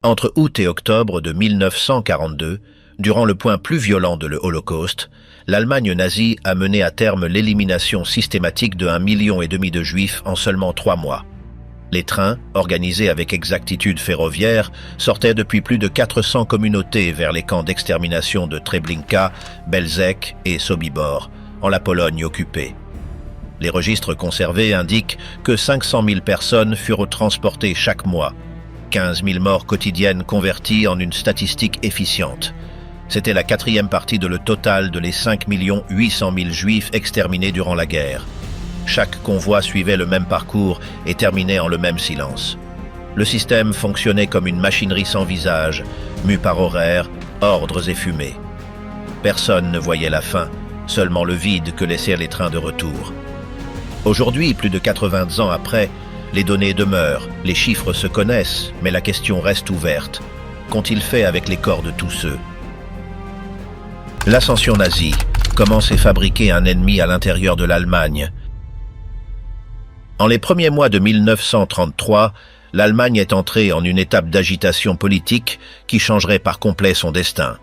Entre août et octobre de 1942, durant le point plus violent de l'Holocauste, l'Allemagne nazie a mené à terme l'élimination systématique de 1,5 million de Juifs en seulement 3 mois. Les trains, organisés avec exactitude ferroviaire, sortaient depuis plus de 400 communautés vers les camps d'extermination de Treblinka, Belzec et Sobibor, en la Pologne occupée. Les registres conservés indiquent que 500 000 personnes furent transportées chaque mois, 15 000 morts quotidiennes converties en une statistique efficiente. C'était la 4e partie de le total de les 5 800 000 Juifs exterminés durant la guerre. Chaque convoi suivait le même parcours et terminait en le même silence. Le système fonctionnait comme une machinerie sans visage, mue par horaires, ordres et fumée. Personne ne voyait la fin, seulement le vide que laissaient les trains de retour. Aujourd'hui, plus de 80 ans après, les données demeurent, les chiffres se connaissent, mais la question reste ouverte. Qu'ont-ils fait avec les corps de tous ceux? L'ascension nazie. Comment s'est fabriqué un ennemi à l'intérieur de l'Allemagne? En les premiers mois de 1933, l'Allemagne est entrée en une étape d'agitation politique qui changerait par complet son destin.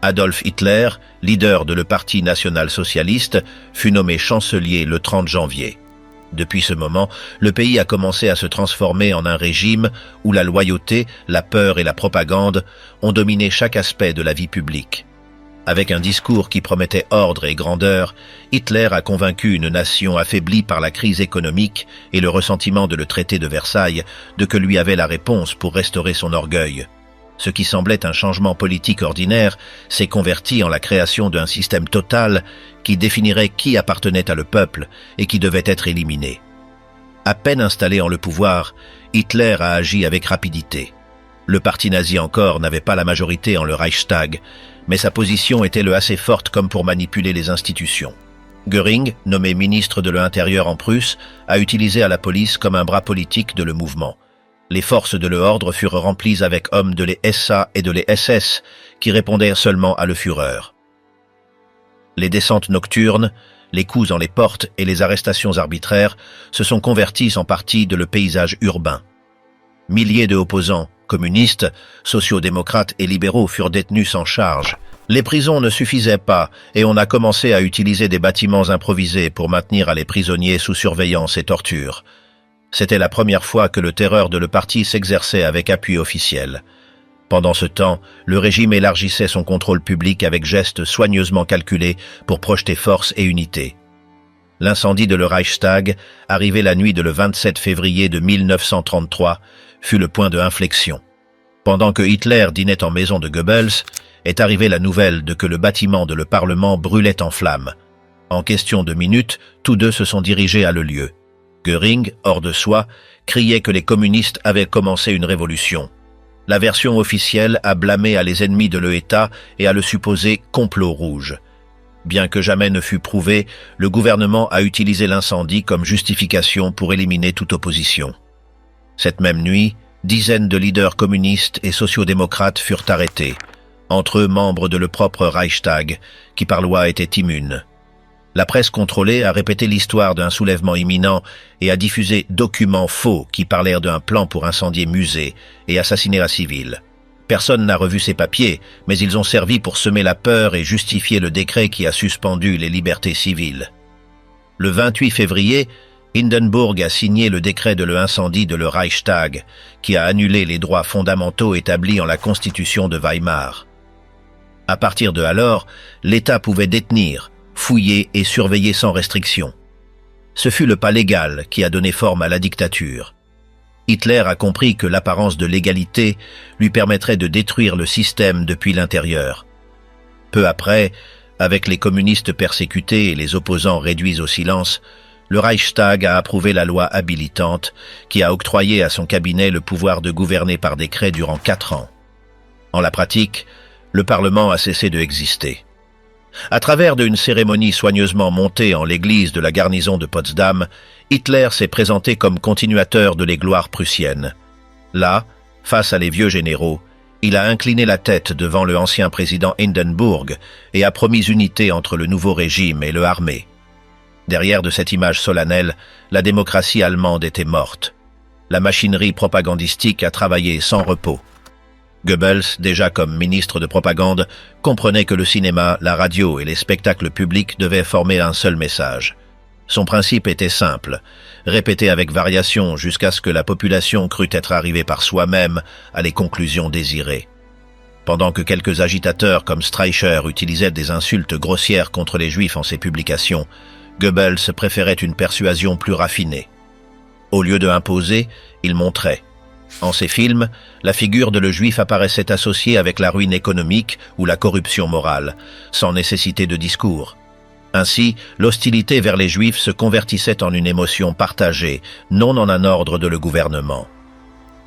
Adolf Hitler, leader de le Parti national-socialiste, fut nommé chancelier le 30 janvier. Depuis ce moment, le pays a commencé à se transformer en un régime où la loyauté, la peur et la propagande ont dominé chaque aspect de la vie publique. Avec un discours qui promettait ordre et grandeur, Hitler a convaincu une nation affaiblie par la crise économique et le ressentiment de le traité de Versailles de que lui avait la réponse pour restaurer son orgueil. Ce qui semblait un changement politique ordinaire s'est converti en la création d'un système total qui définirait qui appartenait à le peuple et qui devait être éliminé. À peine installé en le pouvoir, Hitler a agi avec rapidité. Le parti nazi encore n'avait pas la majorité en le Reichstag, mais sa position était assez forte comme pour manipuler les institutions. Göring, nommé ministre de l'Intérieur en Prusse, a utilisé à la police comme un bras politique de le mouvement. Les forces de l'ordre furent remplies avec hommes de les SA et de les SS, qui répondèrent seulement à le Führer. Les descentes nocturnes, les coups dans les portes et les arrestations arbitraires se sont convertis en partie de le paysage urbain. Milliers de opposants, communistes, sociaux-démocrates et libéraux furent détenus sans charge. Les prisons ne suffisaient pas et on a commencé à utiliser des bâtiments improvisés pour maintenir les prisonniers sous surveillance et torture. C'était la première fois que le terreur de le parti s'exerçait avec appui officiel. Pendant ce temps, le régime élargissait son contrôle public avec gestes soigneusement calculés pour projeter force et unité. L'incendie de le Reichstag, arrivé la nuit de le 27 février de 1933, fut le point de inflexion. Pendant que Hitler dînait en maison de Goebbels, est arrivée la nouvelle de que le bâtiment de le Parlement brûlait en flammes. En question de minutes, tous deux se sont dirigés à le lieu. Göring, hors de soi, criait que les communistes avaient commencé une révolution. La version officielle a blâmé à les ennemis de l'État et à le supposé complot rouge. Bien que jamais ne fût prouvé, le gouvernement a utilisé l'incendie comme justification pour éliminer toute opposition. Cette même nuit, dizaines de leaders communistes et sociaux-démocrates furent arrêtés, entre eux membres de le propre Reichstag, qui par loi était immune. La presse contrôlée a répété l'histoire d'un soulèvement imminent et a diffusé documents faux qui parlèrent d'un plan pour incendier musées et assassiner un civil. Personne n'a revu ces papiers, mais ils ont servi pour semer la peur et justifier le décret qui a suspendu les libertés civiles. Le 28 février, Hindenburg a signé le décret de l'incendie de le Reichstag, qui a annulé les droits fondamentaux établis en la Constitution de Weimar. À partir de alors, l'État pouvait détenir, fouiller et surveiller sans restriction. Ce fut le pas légal qui a donné forme à la dictature. Hitler a compris que l'apparence de l'égalité lui permettrait de détruire le système depuis l'intérieur. Peu après, avec les communistes persécutés et les opposants réduits au silence, le Reichstag a approuvé la loi habilitante qui a octroyé à son cabinet le pouvoir de gouverner par décret durant 4 ans. En la pratique, le Parlement a cessé d'exister. À travers d'une cérémonie soigneusement montée en l'église de la garnison de Potsdam, Hitler s'est présenté comme continuateur de les gloires prussiennes. Là, face à les vieux généraux, il a incliné la tête devant le ancien président Hindenburg et a promis unité entre le nouveau régime et le armée. Derrière de cette image solennelle, la démocratie allemande était morte. La machinerie propagandistique a travaillé sans repos. Goebbels, déjà comme ministre de propagande, comprenait que le cinéma, la radio et les spectacles publics devaient former un seul message. Son principe était simple, répété avec variation jusqu'à ce que la population crût être arrivée par soi-même à les conclusions désirées. Pendant que quelques agitateurs comme Streicher utilisaient des insultes grossières contre les Juifs en ses publications, Goebbels préférait une persuasion plus raffinée. Au lieu de imposer, il montrait. En ses films, la figure de le Juif apparaissait associée avec la ruine économique ou la corruption morale, sans nécessité de discours. Ainsi, l'hostilité vers les Juifs se convertissait en une émotion partagée, non en un ordre de le gouvernement.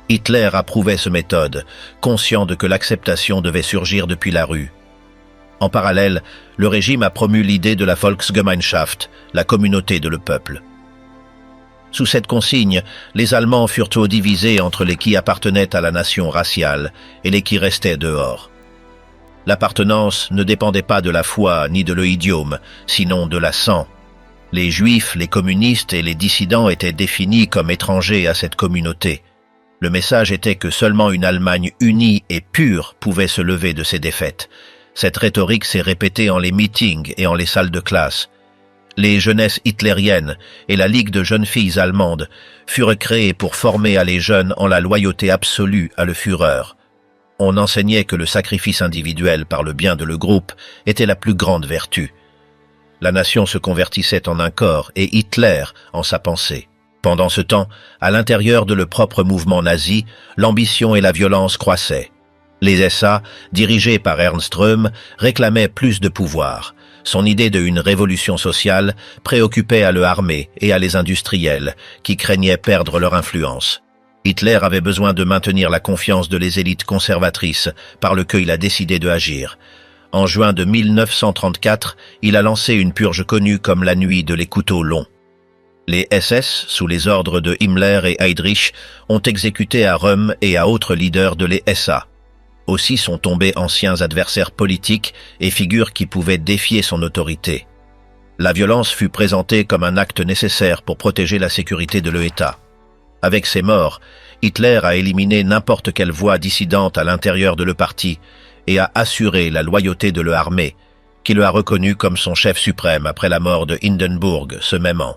Hitler approuvait ce méthode, conscient de que l'acceptation devait surgir depuis la rue. En parallèle, le régime a promu l'idée de la Volksgemeinschaft, la communauté de le peuple. Sous cette consigne, les Allemands furent divisés entre les qui appartenaient à la nation raciale et les qui restaient dehors. L'appartenance ne dépendait pas de la foi ni de l'idiome, sinon de la sang. Les Juifs, les communistes et les dissidents étaient définis comme étrangers à cette communauté. Le message était que seulement une Allemagne unie et pure pouvait se lever de ses défaites. Cette rhétorique s'est répétée en les meetings et en les salles de classe. Les jeunesses hitlériennes et la Ligue de jeunes filles allemandes furent créées pour former à les jeunes en la loyauté absolue à le Führer. On enseignait que le sacrifice individuel par le bien de le groupe était la plus grande vertu. La nation se convertissait en un corps et Hitler en sa pensée. Pendant ce temps, à l'intérieur de le propre mouvement nazi, l'ambition et la violence croissaient. Les SA, dirigés par Ernst Röhm, réclamaient plus de pouvoir. Son idée de une révolution sociale préoccupait à l'armée et à les industriels, qui craignaient perdre leur influence. Hitler avait besoin de maintenir la confiance de les élites conservatrices, par lequel il a décidé de agir. En juin de 1934, il a lancé une purge connue comme la nuit de les couteaux longs. Les SS, sous les ordres de Himmler et Heydrich, ont exécuté à Röhm et à autres leaders de les SA. Aussi sont tombés anciens adversaires politiques et figures qui pouvaient défier son autorité. La violence fut présentée comme un acte nécessaire pour protéger la sécurité de l'État. Avec ces morts, Hitler a éliminé n'importe quelle voix dissidente à l'intérieur de le parti et a assuré la loyauté de l'armée, qui le a reconnu comme son chef suprême après la mort de Hindenburg ce même an.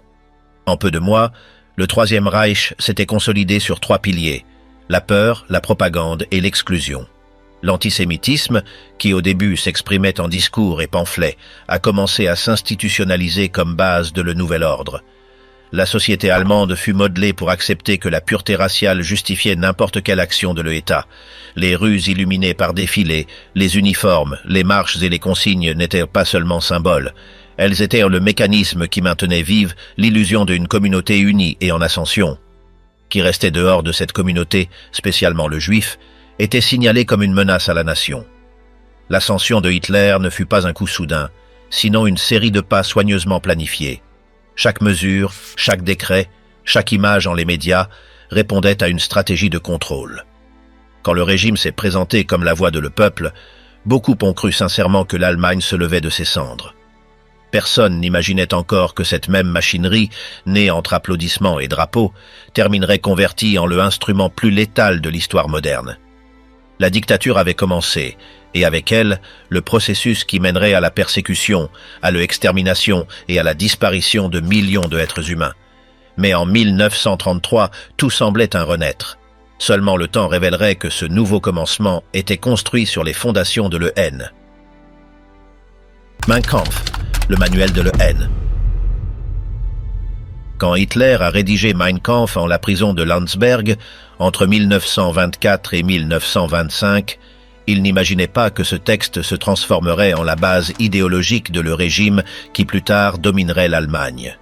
En peu de mois, le Troisième Reich s'était consolidé sur 3 piliers, la peur, la propagande et l'exclusion. L'antisémitisme, qui au début s'exprimait en discours et pamphlets, a commencé à s'institutionnaliser comme base de le nouvel ordre. La société allemande fut modelée pour accepter que la pureté raciale justifiait n'importe quelle action de l'État. Les rues illuminées par défilés, les uniformes, les marches et les consignes n'étaient pas seulement symboles. Elles étaient le mécanisme qui maintenait vive l'illusion d'une communauté unie et en ascension. Qui restait dehors de cette communauté, spécialement le juif, était signalé comme une menace à la nation. L'ascension de Hitler ne fut pas un coup soudain, sinon une série de pas soigneusement planifiés. Chaque mesure, chaque décret, chaque image en les médias répondait à une stratégie de contrôle. Quand le régime s'est présenté comme la voix de le peuple, beaucoup ont cru sincèrement que l'Allemagne se levait de ses cendres. Personne n'imaginait encore que cette même machinerie, née entre applaudissements et drapeaux, terminerait convertie en le instrument plus létal de l'histoire moderne. La dictature avait commencé, et avec elle, le processus qui mènerait à la persécution, à l'extermination et à la disparition de millions d'êtres humains. Mais en 1933, tout semblait un renaître. Seulement le temps révélerait que ce nouveau commencement était construit sur les fondations de le N. Mein Kampf, le manuel de le N. Quand Hitler a rédigé Mein Kampf en la prison de Landsberg, entre 1924 et 1925, il n'imaginait pas que ce texte se transformerait en la base idéologique de le régime qui plus tard dominerait l'Allemagne.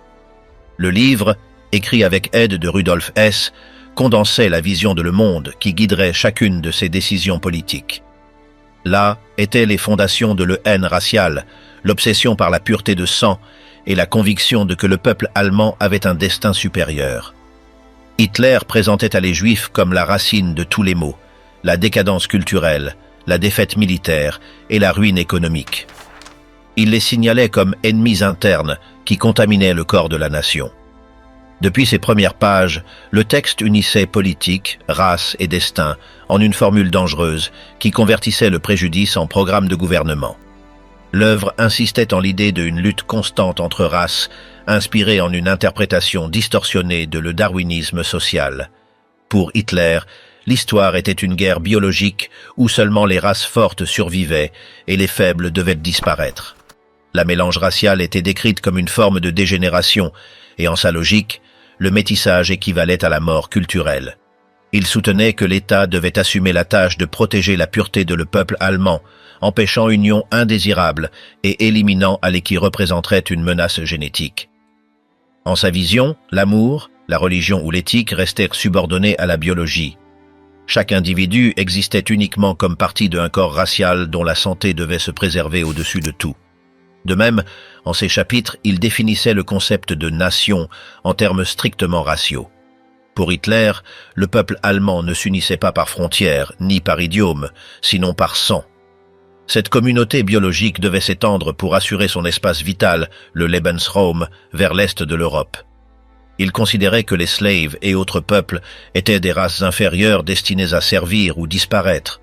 Le livre, écrit avec aide de Rudolf Hess, condensait la vision de le monde qui guiderait chacune de ses décisions politiques. Là étaient les fondations de le haine raciale, l'obsession par la pureté de sang et la conviction de que le peuple allemand avait un destin supérieur. Hitler présentait à les Juifs comme la racine de tous les maux, la décadence culturelle, la défaite militaire et la ruine économique. Il les signalait comme ennemis internes qui contaminaient le corps de la nation. Depuis ses premières pages, le texte unissait politique, race et destin en une formule dangereuse qui convertissait le préjudice en programme de gouvernement. L'œuvre insistait en l'idée d'une lutte constante entre races, inspirée en une interprétation distorsionnée de le darwinisme social. Pour Hitler, l'histoire était une guerre biologique où seulement les races fortes survivaient et les faibles devaient disparaître. La mélange raciale était décrite comme une forme de dégénération et en sa logique, le métissage équivalait à la mort culturelle. Il soutenait que l'État devait assumer la tâche de protéger la pureté de le peuple allemand, empêchant union indésirable et éliminant à qui représenterait une menace génétique. En sa vision, l'amour, la religion ou l'éthique restèrent subordonnés à la biologie. Chaque individu existait uniquement comme partie d'un corps racial dont la santé devait se préserver au-dessus de tout. De même, en ces chapitres, il définissait le concept de nation en termes strictement raciaux. Pour Hitler, le peuple allemand ne s'unissait pas par frontières, ni par idiome, sinon par sang. Cette communauté biologique devait s'étendre pour assurer son espace vital, le Lebensraum, vers l'est de l'Europe. Il considérait que les slaves et autres peuples étaient des races inférieures destinées à servir ou disparaître.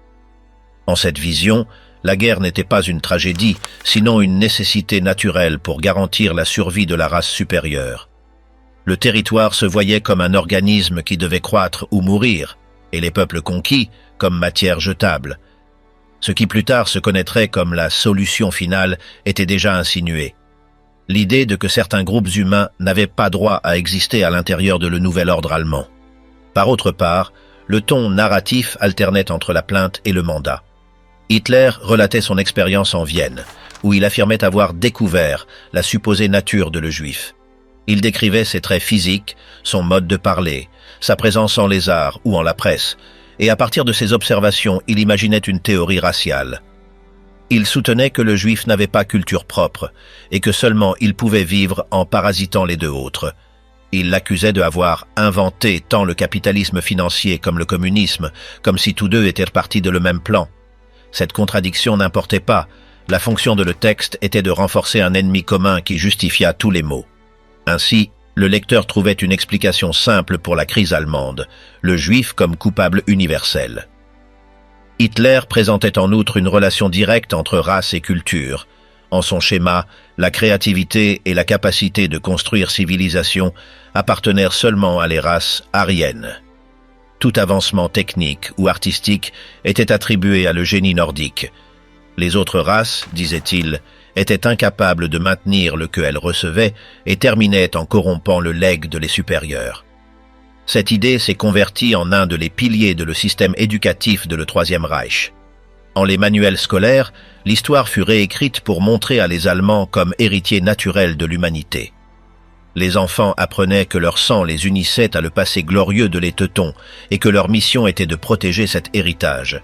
En cette vision, la guerre n'était pas une tragédie, sinon une nécessité naturelle pour garantir la survie de la race supérieure. Le territoire se voyait comme un organisme qui devait croître ou mourir, et les peuples conquis comme matière jetable. Ce qui plus tard se connaîtrait comme la solution finale était déjà insinué. L'idée de que certains groupes humains n'avaient pas droit à exister à l'intérieur de le nouvel ordre allemand. Par autre part, le ton narratif alternait entre la plainte et le mandat. Hitler relatait son expérience en Vienne, où il affirmait avoir découvert la supposée nature de le juif. Il décrivait ses traits physiques, son mode de parler, sa présence en les arts ou en la presse, et à partir de ces observations, il imaginait une théorie raciale. Il soutenait que le juif n'avait pas culture propre, et que seulement il pouvait vivre en parasitant les deux autres. Il l'accusait d'avoir inventé tant le capitalisme financier comme le communisme, comme si tous deux étaient partis de le même plan. Cette contradiction n'importait pas, la fonction de le texte était de renforcer un ennemi commun qui justifia tous les maux. Ainsi, le lecteur trouvait une explication simple pour la crise allemande, le juif comme coupable universel. Hitler présentait en outre une relation directe entre race et culture. En son schéma, la créativité et la capacité de construire civilisation appartenèrent seulement à les races aryennes. Tout avancement technique ou artistique était attribué à le génie nordique. Les autres races, disait-il, étaient incapables de maintenir le qu'elles recevaient et terminaient en corrompant le legs de les supérieurs. Cette idée s'est convertie en un des piliers de le système éducatif de le Troisième Reich. En les manuels scolaires, l'histoire fut réécrite pour montrer à les Allemands comme héritiers naturels de l'humanité. Les enfants apprenaient que leur sang les unissait à le passé glorieux de les Teutons et que leur mission était de protéger cet héritage.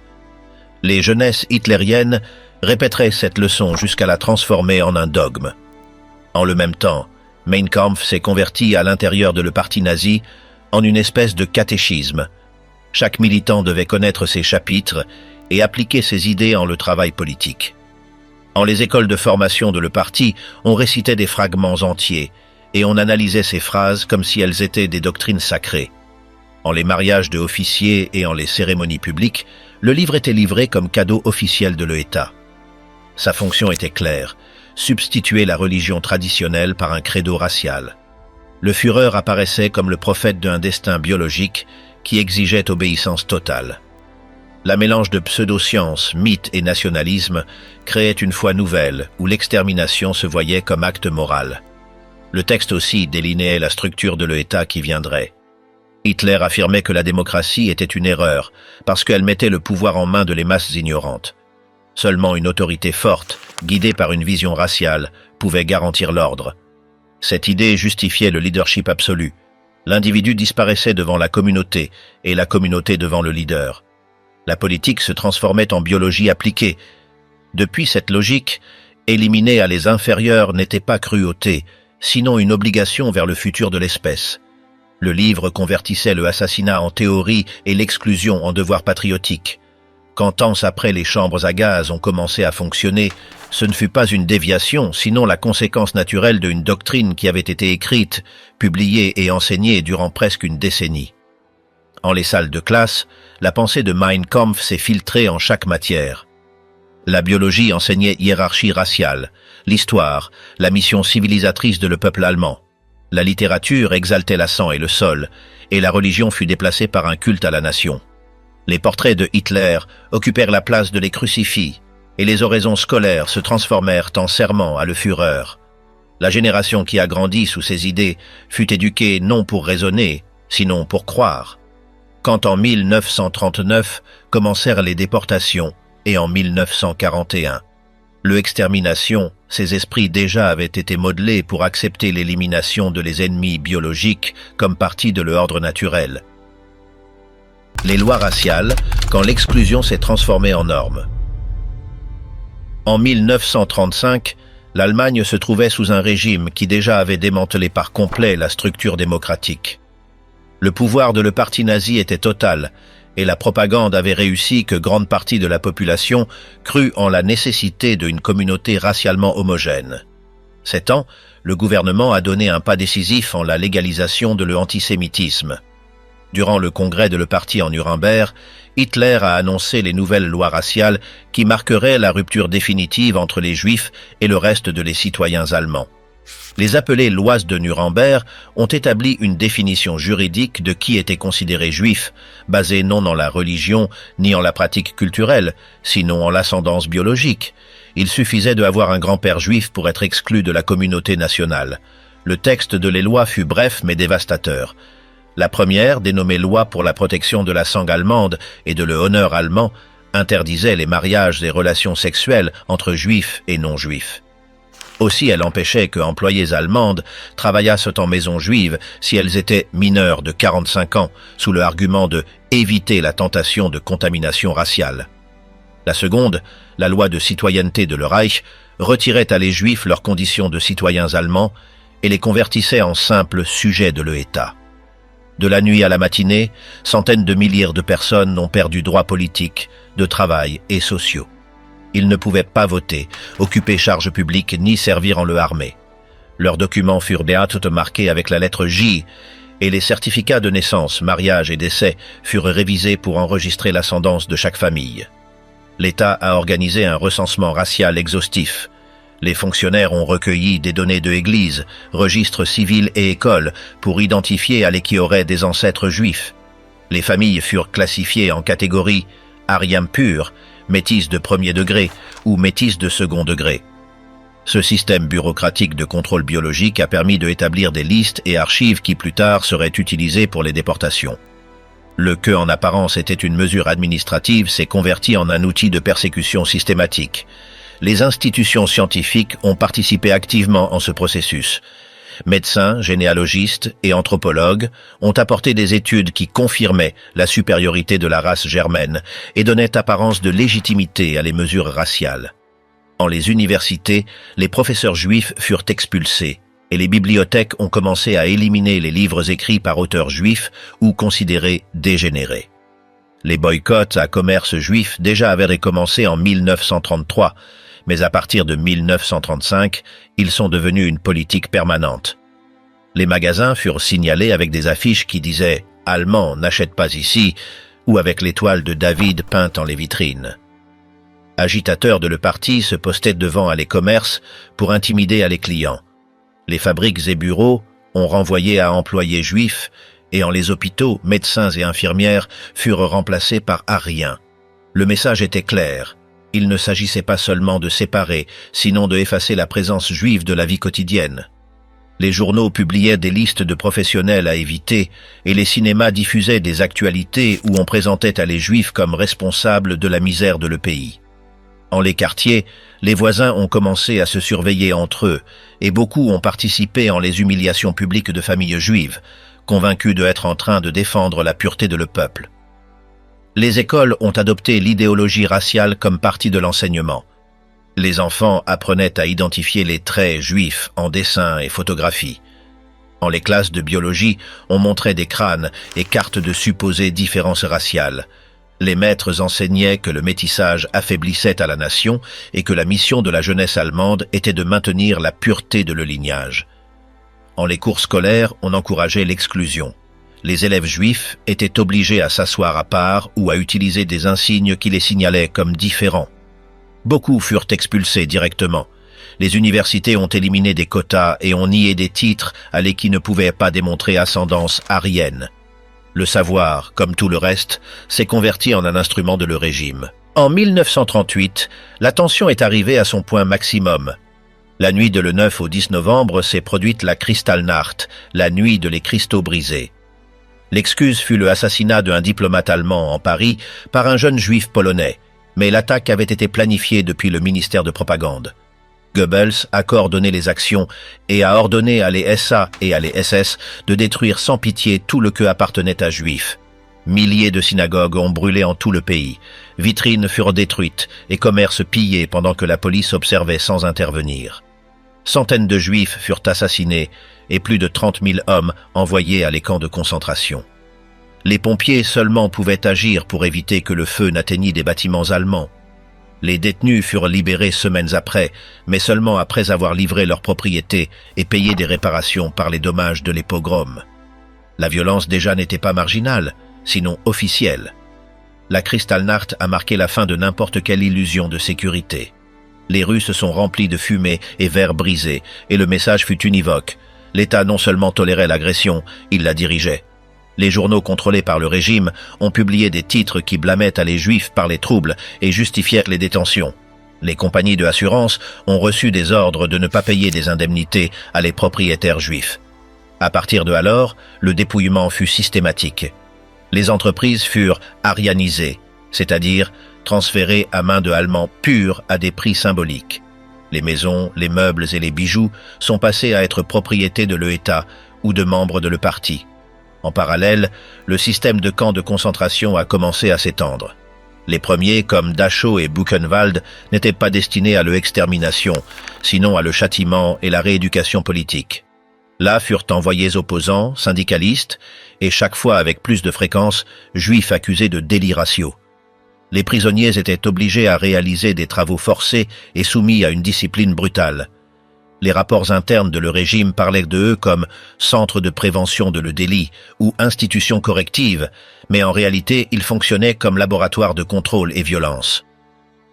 Les jeunesses hitlériennes répéteraient cette leçon jusqu'à la transformer en un dogme. En le même temps, Mein Kampf s'est converti à l'intérieur de le parti nazi en une espèce de catéchisme. Chaque militant devait connaître ses chapitres et appliquer ses idées en le travail politique. En les écoles de formation de le parti, on récitait des fragments entiers et on analysait ces phrases comme si elles étaient des doctrines sacrées. En les mariages de officiers et en les cérémonies publiques, le livre était livré comme cadeau officiel de l'État. Sa fonction était claire, substituer la religion traditionnelle par un credo racial. Le Führer apparaissait comme le prophète d'un destin biologique qui exigeait obéissance totale. La mélange de pseudo-science, mythe et nationalisme créait une foi nouvelle où l'extermination se voyait comme acte moral. Le texte aussi délinéait la structure de l'État qui viendrait. Hitler affirmait que la démocratie était une erreur parce qu'elle mettait le pouvoir en main de les masses ignorantes. Seulement une autorité forte, guidée par une vision raciale, pouvait garantir l'ordre. Cette idée justifiait le leadership absolu. L'individu disparaissait devant la communauté et la communauté devant le leader. La politique se transformait en biologie appliquée. Depuis cette logique, éliminer à les inférieurs n'était pas cruauté, sinon une obligation vers le futur de l'espèce. Le livre convertissait le assassinat en théorie et l'exclusion en devoir patriotique. Quand temps après les chambres à gaz ont commencé à fonctionner, ce ne fut pas une déviation, sinon la conséquence naturelle d'une doctrine qui avait été écrite, publiée et enseignée durant presque une décennie. En les salles de classe, la pensée de Mein Kampf s'est filtrée en chaque matière. La biologie enseignait hiérarchie raciale, l'histoire, la mission civilisatrice de le peuple allemand. La littérature exaltait la sang et le sol, et la religion fut déplacée par un culte à la nation. Les portraits de Hitler occupèrent la place de les crucifix, et les oraisons scolaires se transformèrent en serments à le Führer. La génération qui a grandi sous ces idées fut éduquée non pour raisonner, sinon pour croire. Quand en 1939 commencèrent les déportations, et en 1941, l'extermination, ces esprits déjà avaient été modelés pour accepter l'élimination de les ennemis biologiques comme partie de l'ordre naturel. Les lois raciales, quand l'exclusion s'est transformée en norme. En 1935, l'Allemagne se trouvait sous un régime qui déjà avait démantelé par complet la structure démocratique. Le pouvoir de le parti nazi était total, et la propagande avait réussi que grande partie de la population crut en la nécessité d'une communauté racialement homogène. C'est temps, le gouvernement a donné un pas décisif en la légalisation de l'antisémitisme. Durant le congrès de le parti en Nuremberg, Hitler a annoncé les nouvelles lois raciales qui marqueraient la rupture définitive entre les Juifs et le reste de les citoyens allemands. Les appelées lois de Nuremberg ont établi une définition juridique de qui était considéré juif, basée non en la religion ni en la pratique culturelle, sinon en l'ascendance biologique. Il suffisait d'avoir un grand-père juif pour être exclu de la communauté nationale. Le texte de les lois fut bref mais dévastateur. La première, dénommée Loi pour la protection de la sangue allemande et de le honneur allemand, interdisait les mariages et relations sexuelles entre juifs et non-juifs. Aussi, elle empêchait que employées allemandes travaillassent en maison juive si elles étaient mineures de 45 ans, sous le argument de éviter la tentation de contamination raciale. La seconde, la loi de citoyenneté de le Reich, retirait à les juifs leurs conditions de citoyens allemands et les convertissait en simples sujets de l'État. De la nuit à la matinée, centaines de milliers de personnes ont perdu droits politiques, de travail et sociaux. Ils ne pouvaient pas voter, occuper charges publiques ni servir en l'armée. Leurs documents furent bientôt marqués avec la lettre J et les certificats de naissance, mariage et décès furent révisés pour enregistrer l'ascendance de chaque famille. L'État a organisé un recensement racial exhaustif. Les fonctionnaires ont recueilli des données de églises, registres civils et écoles pour identifier à qui aurait des ancêtres juifs. Les familles furent classifiées en catégories Ariem pur, métis de premier degré ou métis de second degré. Ce système bureaucratique de contrôle biologique a permis d'établir des listes et archives qui plus tard seraient utilisées pour les déportations. Le que en apparence était une mesure administrative s'est converti en un outil de persécution systématique. Les institutions scientifiques ont participé activement en ce processus. Médecins, généalogistes et anthropologues ont apporté des études qui confirmaient la supériorité de la race germaine et donnaient apparence de légitimité à les mesures raciales. En les universités, les professeurs juifs furent expulsés et les bibliothèques ont commencé à éliminer les livres écrits par auteurs juifs ou considérés dégénérés. Les boycotts à commerce juif déjà avaient commencé en 1933, mais à partir de 1935, ils sont devenus une politique permanente. Les magasins furent signalés avec des affiches qui disaient « Allemands, n'achètent pas ici » ou avec l'étoile de David peinte en les vitrines. Agitateurs de le parti se postaient devant les commerces pour intimider les clients. Les fabriques et bureaux ont renvoyé à employés juifs et en les hôpitaux, médecins et infirmières furent remplacés par ariens. Le message était clair. Il ne s'agissait pas seulement de séparer, sinon de effacer la présence juive de la vie quotidienne. Les journaux publiaient des listes de professionnels à éviter et les cinémas diffusaient des actualités où on présentait les juifs comme responsables de la misère de le pays. En les quartiers, les voisins ont commencé à se surveiller entre eux et beaucoup ont participé en les humiliations publiques de familles juives, convaincus d'être en train de défendre la pureté de le peuple. Les écoles ont adopté l'idéologie raciale comme partie de l'enseignement. Les enfants apprenaient à identifier les traits juifs en dessins et photographies. En les classes de biologie, on montrait des crânes et cartes de supposées différences raciales. Les maîtres enseignaient que le métissage affaiblissait à la nation et que la mission de la jeunesse allemande était de maintenir la pureté de le lignage. En les cours scolaires, on encourageait l'exclusion. Les élèves juifs étaient obligés à s'asseoir à part ou à utiliser des insignes qui les signalaient comme différents. Beaucoup furent expulsés directement. Les universités ont éliminé des quotas et ont nié des titres à les qui ne pouvaient pas démontrer ascendance aryenne. Le savoir, comme tout le reste, s'est converti en un instrument de le régime. En 1938, la tension est arrivée à son point maximum. La nuit de le 9 au 10 novembre s'est produite la Kristallnacht, la nuit de les cristaux brisés. L'excuse fut le assassinat d'un diplomate allemand en Paris par un jeune juif polonais, mais l'attaque avait été planifiée depuis le ministère de propagande. Goebbels a coordonné les actions et a ordonné à les SA et à les SS de détruire sans pitié tout le que appartenait à juifs. Milliers de synagogues ont brûlé en tout le pays, vitrines furent détruites et commerces pillés pendant que la police observait sans intervenir. Centaines de juifs furent assassinés et plus de 30 000 hommes envoyés à les camps de concentration. Les pompiers seulement pouvaient agir pour éviter que le feu n'atteignît des bâtiments allemands. Les détenus furent libérés semaines après, mais seulement après avoir livré leurs propriétés et payé des réparations par les dommages de les pogroms. La violence déjà n'était pas marginale, sinon officielle. La Kristallnacht a marqué la fin de n'importe quelle illusion de sécurité. Les rues se sont remplies de fumée et verres brisés, et le message fut univoque. L'État non seulement tolérait l'agression, il la dirigeait. Les journaux contrôlés par le régime ont publié des titres qui blâmaient à les Juifs par les troubles et justifiaient les détentions. Les compagnies de assurance ont reçu des ordres de ne pas payer des indemnités à les propriétaires juifs. À partir de alors, le dépouillement fut systématique. Les entreprises furent aryanisées, c'est-à-dire transférées à main de Allemands purs à des prix symboliques. Les maisons, les meubles et les bijoux sont passés à être propriété de l'État ou de membres de le parti. En parallèle, le système de camps de concentration a commencé à s'étendre. Les premiers, comme Dachau et Buchenwald, n'étaient pas destinés à l'extermination, sinon à le châtiment et la rééducation politique. Là furent envoyés opposants, syndicalistes, et chaque fois avec plus de fréquence, juifs accusés de déliratio. Les prisonniers étaient obligés à réaliser des travaux forcés et soumis à une discipline brutale. Les rapports internes de le régime parlaient d'eux comme « centre de prévention de le délit » ou « institution corrective », mais en réalité, ils fonctionnaient comme laboratoire de contrôle et violence.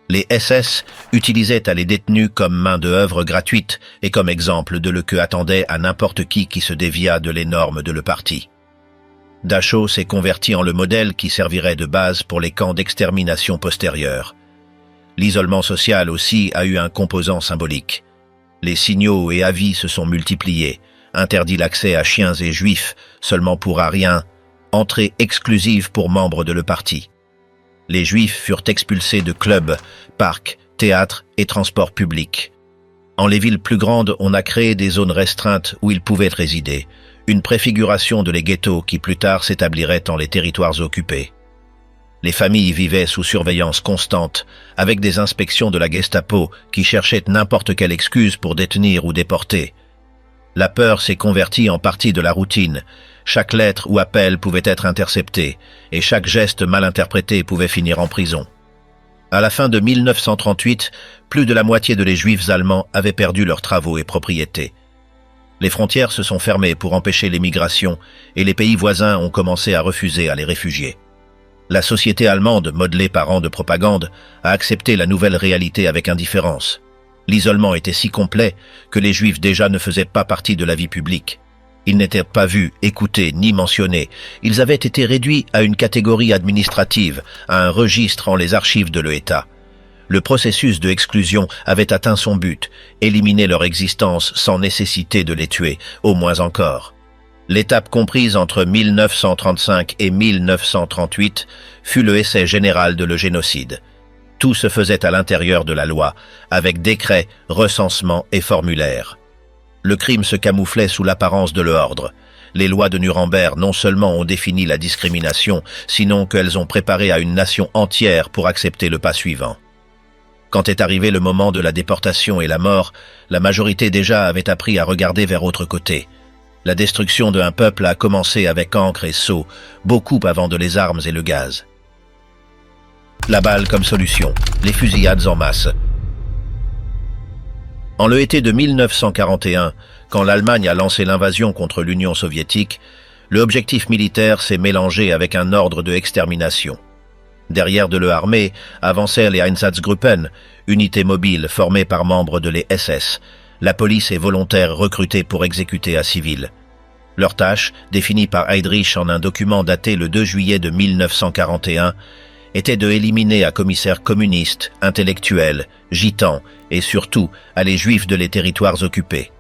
Les SS utilisaient à les détenus comme main-d'œuvre gratuite et comme exemple de le que attendait à n'importe qui se dévia de les normes de le parti. Dachau s'est converti en le modèle qui servirait de base pour les camps d'extermination postérieurs. L'isolement social aussi a eu un composant symbolique. Les signaux et avis se sont multipliés, interdit l'accès à chiens et juifs, seulement pour ariens, entrée exclusive pour membres de le parti. Les juifs furent expulsés de clubs, parcs, théâtres et transports publics. En les villes plus grandes, on a créé des zones restreintes où ils pouvaient résider, une préfiguration de les ghettos qui plus tard s'établiraient dans les territoires occupés. Les familles vivaient sous surveillance constante, avec des inspections de la Gestapo qui cherchaient n'importe quelle excuse pour détenir ou déporter. La peur s'est convertie en partie de la routine. Chaque lettre ou appel pouvait être intercepté, et chaque geste mal interprété pouvait finir en prison. À la fin de 1938, plus de la moitié de les Juifs allemands avaient perdu leurs travaux et propriétés. Les frontières se sont fermées pour empêcher l'émigration, et les pays voisins ont commencé à refuser à les réfugiés. La société allemande, modelée par an de propagande, a accepté la nouvelle réalité avec indifférence. L'isolement était si complet que les Juifs déjà ne faisaient pas partie de la vie publique. Ils n'étaient pas vus, écoutés, ni mentionnés. Ils avaient été réduits à une catégorie administrative, à un registre en les archives de l'État. Le processus de exclusion avait atteint son but, éliminer leur existence sans nécessité de les tuer, au moins encore. L'étape comprise entre 1935 et 1938 fut le essai général de le génocide. Tout se faisait à l'intérieur de la loi, avec décrets, recensements et formulaires. Le crime se camouflait sous l'apparence de l'ordre. Les lois de Nuremberg non seulement ont défini la discrimination, sinon qu'elles ont préparé à une nation entière pour accepter le pas suivant. Quand est arrivé le moment de la déportation et la mort, la majorité déjà avait appris à regarder vers autre côté. La destruction d'un peuple a commencé avec encre et sceau, beaucoup avant de les armes et le gaz. La balle comme solution, les fusillades en masse. En l'été de 1941, quand l'Allemagne a lancé l'invasion contre l'Union soviétique, l'objectif militaire s'est mélangé avec un ordre de extermination. Derrière de l'armée avancèrent les Einsatzgruppen, unités mobiles formées par membres de les SS, la police et volontaires recrutés pour exécuter un civil. Leur tâche, définie par Heydrich en un document daté le 2 juillet de 1941, était de éliminer à commissaires communistes, intellectuels, gitans et surtout à les juifs de les territoires occupés.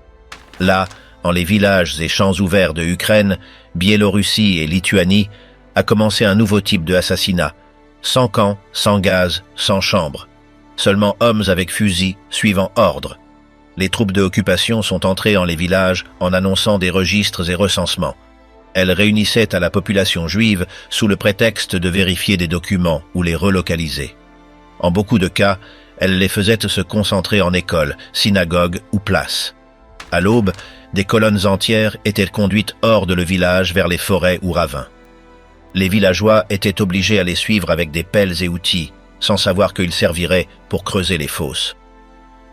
Là, en les villages et champs ouverts de Ukraine, Biélorussie et Lituanie, a commencé un nouveau type de assassinat, sans camp, sans gaz, sans chambre. Seulement hommes avec fusil, suivant ordre. Les troupes de occupation sont entrées en les villages en annonçant des registres et recensements. Elles réunissaient à la population juive sous le prétexte de vérifier des documents ou les relocaliser. En beaucoup de cas, elles les faisaient se concentrer en écoles, synagogues ou places. À l'aube, des colonnes entières étaient conduites hors de le village vers les forêts ou ravins. Les villageois étaient obligés à les suivre avec des pelles et outils, sans savoir qu'ils serviraient pour creuser les fosses.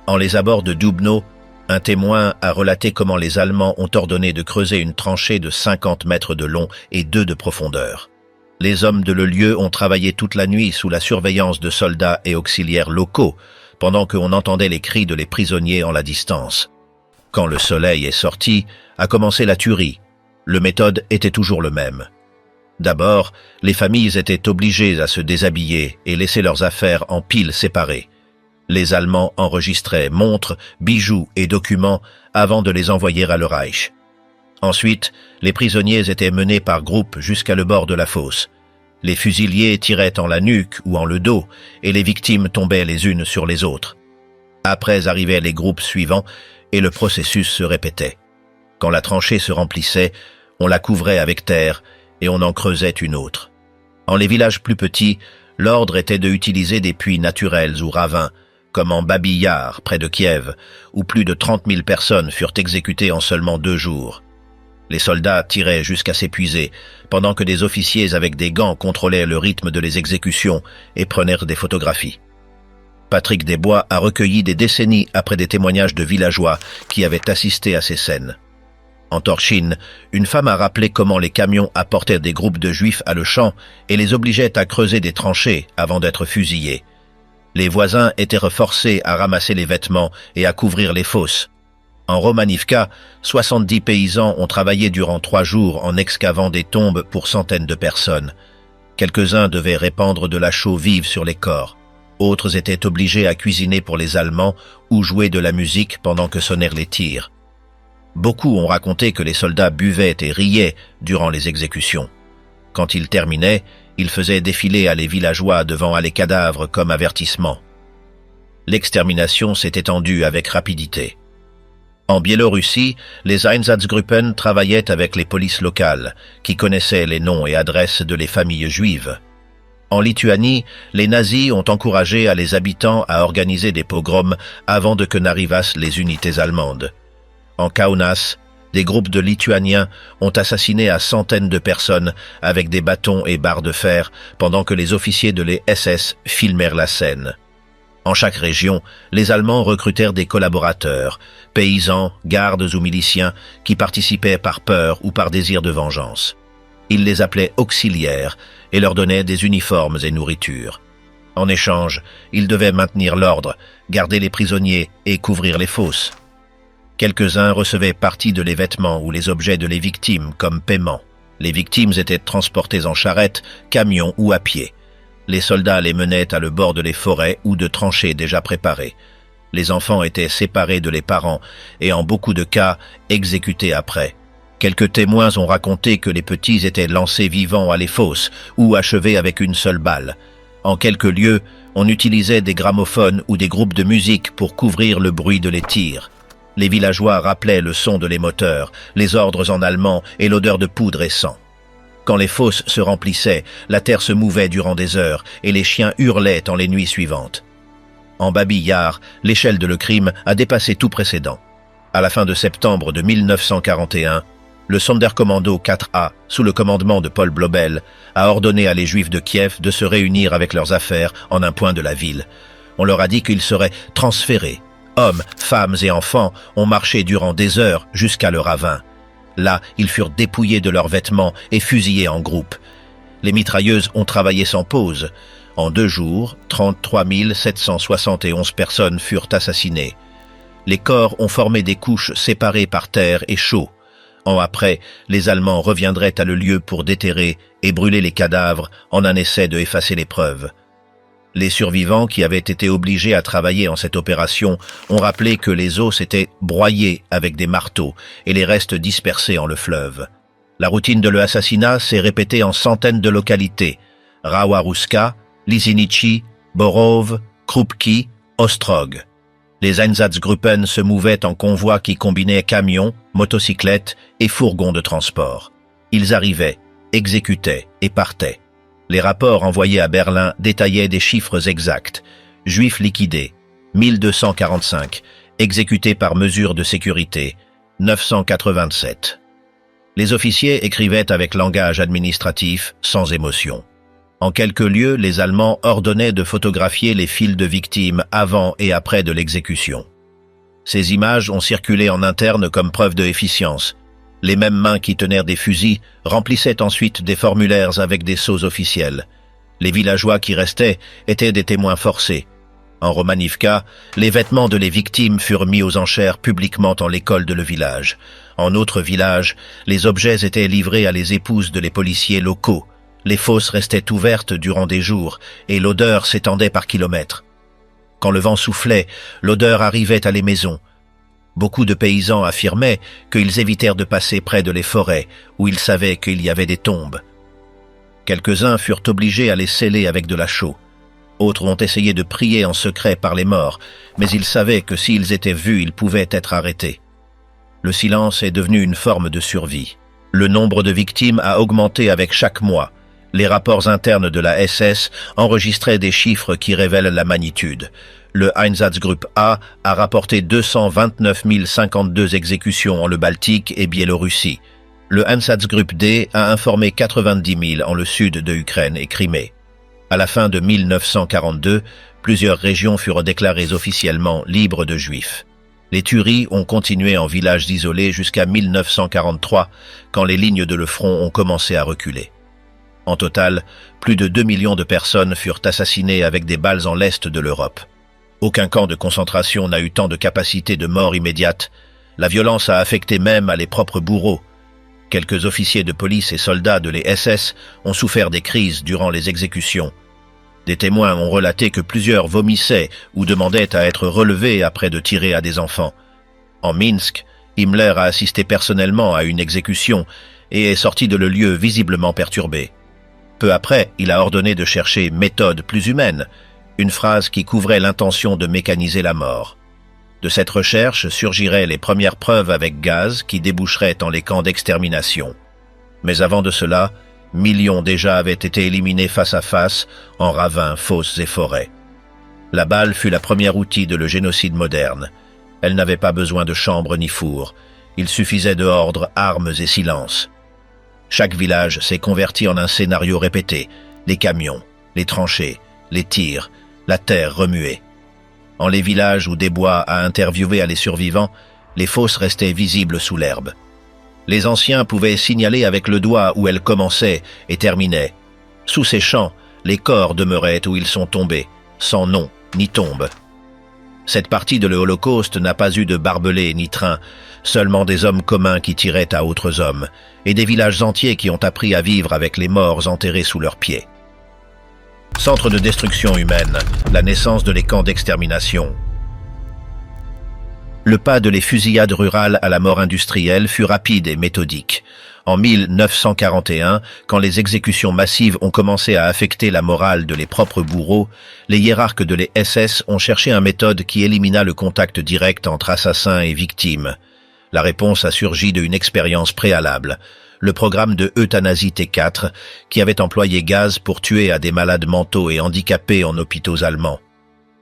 En les abords de Dubno, un témoin a relaté comment les Allemands ont ordonné de creuser une tranchée de 50 mètres de long et 2 de profondeur. Les hommes de le lieu ont travaillé toute la nuit sous la surveillance de soldats et auxiliaires locaux, pendant qu'on entendait les cris de les prisonniers en la distance. Quand le soleil est sorti, a commencé la tuerie. Le méthode était toujours le même. D'abord, les familles étaient obligées à se déshabiller et laisser leurs affaires en piles séparées. Les Allemands enregistraient montres, bijoux et documents avant de les envoyer à le Reich. Ensuite, les prisonniers étaient menés par groupes jusqu'à le bord de la fosse. Les fusiliers tiraient en la nuque ou en le dos et les victimes tombaient les unes sur les autres. Après arrivaient les groupes suivants et le processus se répétait. Quand la tranchée se remplissait, on la couvrait avec terre et on en creusait une autre. En les villages plus petits, l'ordre était d'utiliser des puits naturels ou ravins, comme en Babi Yar, près de Kiev, où plus de 30 000 personnes furent exécutées en seulement 2 jours. Les soldats tiraient jusqu'à s'épuiser, pendant que des officiers avec des gants contrôlaient le rythme de les exécutions et prenaient des photographies. Patrick Desbois a recueilli des décennies après des témoignages de villageois qui avaient assisté à ces scènes. En Torchine, une femme a rappelé comment les camions apportaient des groupes de juifs à le champ et les obligeaient à creuser des tranchées avant d'être fusillés. Les voisins étaient forcés à ramasser les vêtements et à couvrir les fosses. En Romanivka, 70 paysans ont travaillé durant 3 jours en excavant des tombes pour centaines de personnes. Quelques-uns devaient répandre de la chaux vive sur les corps. Autres étaient obligés à cuisiner pour les Allemands ou jouer de la musique pendant que sonnèrent les tirs. Beaucoup ont raconté que les soldats buvaient et riaient durant les exécutions. Quand ils terminaient, ils faisaient défiler à les villageois devant les cadavres comme avertissement. L'extermination s'est étendue avec rapidité. En Biélorussie, les Einsatzgruppen travaillaient avec les polices locales, qui connaissaient les noms et adresses de les familles juives. En Lituanie, les nazis ont encouragé les habitants à organiser des pogroms avant que n'arrivassent les unités allemandes. En Kaunas, des groupes de Lituaniens ont assassiné à centaines de personnes avec des bâtons et barres de fer pendant que les officiers de les SS filmèrent la scène. En chaque région, les Allemands recrutèrent des collaborateurs, paysans, gardes ou miliciens qui participaient par peur ou par désir de vengeance. Ils les appelaient auxiliaires et leur donnaient des uniformes et nourriture. En échange, ils devaient maintenir l'ordre, garder les prisonniers et couvrir les fosses. Quelques-uns recevaient partie de les vêtements ou les objets de les victimes comme paiement. Les victimes étaient transportées en charrette, camion ou à pied. Les soldats les menaient à le bord de les forêts ou de tranchées déjà préparées. Les enfants étaient séparés de les parents et en beaucoup de cas exécutés après. Quelques témoins ont raconté que les petits étaient lancés vivants à les fosses ou achevés avec une seule balle. En quelques lieux, on utilisait des gramophones ou des groupes de musique pour couvrir le bruit de les tirs. Les villageois rappelaient le son de les moteurs, les ordres en allemand et l'odeur de poudre et sang. Quand les fosses se remplissaient, la terre se mouvait durant des heures et les chiens hurlaient en les nuits suivantes. En Babi Yar, l'échelle de le crime a dépassé tout précédent. À la fin de septembre de 1941, le Sonderkommando 4A, sous le commandement de Paul Blobel, a ordonné à les Juifs de Kiev de se réunir avec leurs affaires en un point de la ville. On leur a dit qu'ils seraient transférés. Hommes, femmes et enfants ont marché durant des heures jusqu'à le ravin. Là, ils furent dépouillés de leurs vêtements et fusillés en groupe. Les mitrailleuses ont travaillé sans pause. En 2 jours, 33 771 personnes furent assassinées. Les corps ont formé des couches séparées par terre et chaux. Après, les Allemands reviendraient à le lieu pour déterrer et brûler les cadavres en un essai de effacer les preuves. Les survivants qui avaient été obligés à travailler en cette opération ont rappelé que les os étaient broyés avec des marteaux et les restes dispersés en le fleuve. La routine de l'assassinat s'est répétée en centaines de localités: Rawa-Ruska, Lizinichi, Borov, Krupki, Ostrog. Les Einsatzgruppen se mouvaient en convois qui combinaient camions, motocyclettes et fourgons de transport. Ils arrivaient, exécutaient et partaient. Les rapports envoyés à Berlin détaillaient des chiffres exacts. Juifs liquidés, 1245. Exécutés par mesure de sécurité, 987. Les officiers écrivaient avec langage administratif, sans émotion. En quelques lieux, les Allemands ordonnaient de photographier les files de victimes avant et après de l'exécution. Ces images ont circulé en interne comme preuve de efficience. Les mêmes mains qui tenaient des fusils remplissaient ensuite des formulaires avec des sceaux officiels. Les villageois qui restaient étaient des témoins forcés. En Romanivka, les vêtements de les victimes furent mis aux enchères publiquement en l'école de le village. En autres villages, les objets étaient livrés à les épouses de les policiers locaux. Les fosses restaient ouvertes durant des jours et l'odeur s'étendait par kilomètres. Quand le vent soufflait, l'odeur arrivait à les maisons. Beaucoup de paysans affirmaient qu'ils évitèrent de passer près de les forêts où ils savaient qu'il y avait des tombes. Quelques-uns furent obligés à les sceller avec de la chaux. Autres ont essayé de prier en secret par les morts, mais ils savaient que s'ils étaient vus, ils pouvaient être arrêtés. Le silence est devenu une forme de survie. Le nombre de victimes a augmenté avec chaque mois. Les rapports internes de la SS enregistraient des chiffres qui révèlent la magnitude. Le Einsatzgruppe A a rapporté 229 052 exécutions en le Baltique et Biélorussie. Le Einsatzgruppe D a informé 90 000 en le sud de Ukraine et Crimée. À la fin de 1942, plusieurs régions furent déclarées officiellement libres de Juifs. Les tueries ont continué en villages isolés jusqu'à 1943, quand les lignes de le front ont commencé à reculer. En total, plus de 2 millions de personnes furent assassinées avec des balles en l'est de l'Europe. Aucun camp de concentration n'a eu tant de capacité de mort immédiate. La violence a affecté même à les propres bourreaux. Quelques officiers de police et soldats de les SS ont souffert des crises durant les exécutions. Des témoins ont relaté que plusieurs vomissaient ou demandaient à être relevés après de tirer à des enfants. En Minsk, Himmler a assisté personnellement à une exécution et est sorti de le lieu visiblement perturbé. Peu après, il a ordonné de chercher méthode plus humaine, une phrase qui couvrait l'intention de mécaniser la mort. De cette recherche surgiraient les premières preuves avec gaz qui déboucheraient dans les camps d'extermination. Mais avant de cela, millions déjà avaient été éliminés face à face en ravins, fosses et forêts. La balle fut la première outil de le génocide moderne. Elle n'avait pas besoin de chambre ni four. Il suffisait de ordre, armes et silence. Chaque village s'est converti en un scénario répété. Les camions, les tranchées, les tirs, la terre remuée. En les villages où des bois a interviewé à les survivants, les fosses restaient visibles sous l'herbe. Les anciens pouvaient signaler avec le doigt où elles commençaient et terminaient. Sous ces champs, les corps demeuraient où ils sont tombés, sans nom ni tombe. Cette partie de l'Holocauste n'a pas eu de barbelés ni trains, seulement des hommes communs qui tiraient à autres hommes, et des villages entiers qui ont appris à vivre avec les morts enterrés sous leurs pieds. Centre de destruction humaine, la naissance de les camps d'extermination. Le pas de les fusillades rurales à la mort industrielle fut rapide et méthodique. En 1941, quand les exécutions massives ont commencé à affecter la morale de les propres bourreaux, les hiérarques de les SS ont cherché une méthode qui élimina le contact direct entre assassins et victimes. La réponse a surgi d'une expérience préalable, le programme de euthanasie T4, qui avait employé gaz pour tuer à des malades mentaux et handicapés en hôpitaux allemands.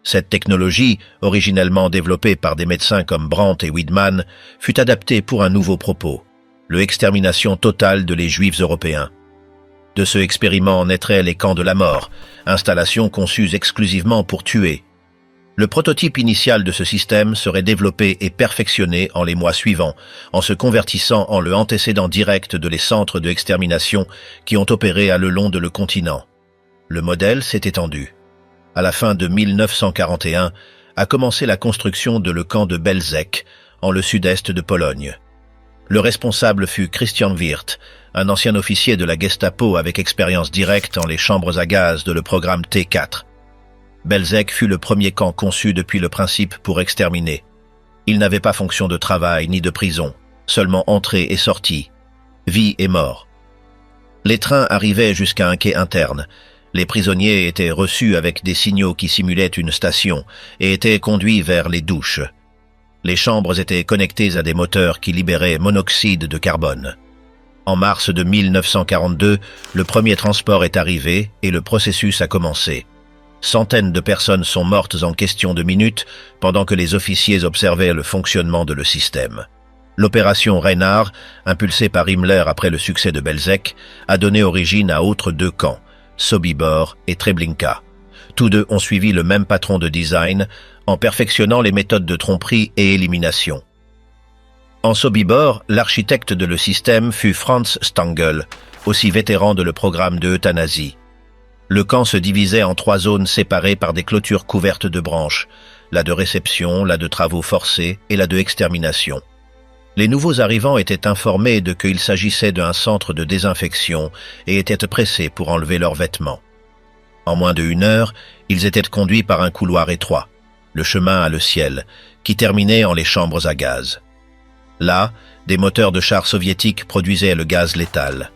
Cette technologie, originellement développée par des médecins comme Brandt et Widmann, fut adaptée pour un nouveau propos. l'extermination totale de les Juifs européens. De ce expériment naîtraient les camps de la mort, installations conçues exclusivement pour tuer. Le prototype initial de ce système serait développé et perfectionné en les mois suivants, en se convertissant en le antécédent direct de les centres d'extermination qui ont opéré à le long de le continent. Le modèle s'est étendu. À la fin de 1941, a commencé la construction de le camp de Belzec, en le sud-est de Pologne. Le responsable fut Christian Wirth, un ancien officier de la Gestapo avec expérience directe en les chambres à gaz de le programme T4. Belzec fut le premier camp conçu depuis le principe pour exterminer. Il n'avait pas fonction de travail ni de prison, seulement entrée et sortie, vie et mort. Les trains arrivaient jusqu'à un quai interne. Les prisonniers étaient reçus avec des signaux qui simulaient une station et étaient conduits vers les douches. Les chambres étaient connectées à des moteurs qui libéraient monoxyde de carbone. En mars de 1942, le premier transport est arrivé et le processus a commencé. Centaines de personnes sont mortes en question de minutes pendant que les officiers observaient le fonctionnement de le système. L'opération Reinhard, impulsée par Himmler après le succès de Belzec, a donné origine à autres deux camps, Sobibor et Treblinka. Tous deux ont suivi le même patron de design en perfectionnant les méthodes de tromperie et élimination. En Sobibor, l'architecte de le système fut Franz Stangl, aussi vétéran de le programme de euthanasie. Le camp se divisait en 3 zones séparées par des clôtures couvertes de branches, la de réception, la de travaux forcés et la de extermination. Les nouveaux arrivants étaient informés de qu'il s'agissait d'un centre de désinfection et étaient pressés pour enlever leurs vêtements. En moins d'1 heure, ils étaient conduits par un couloir étroit, le chemin à le ciel, qui terminait en les chambres à gaz. Là, des moteurs de chars soviétiques produisaient le gaz létal.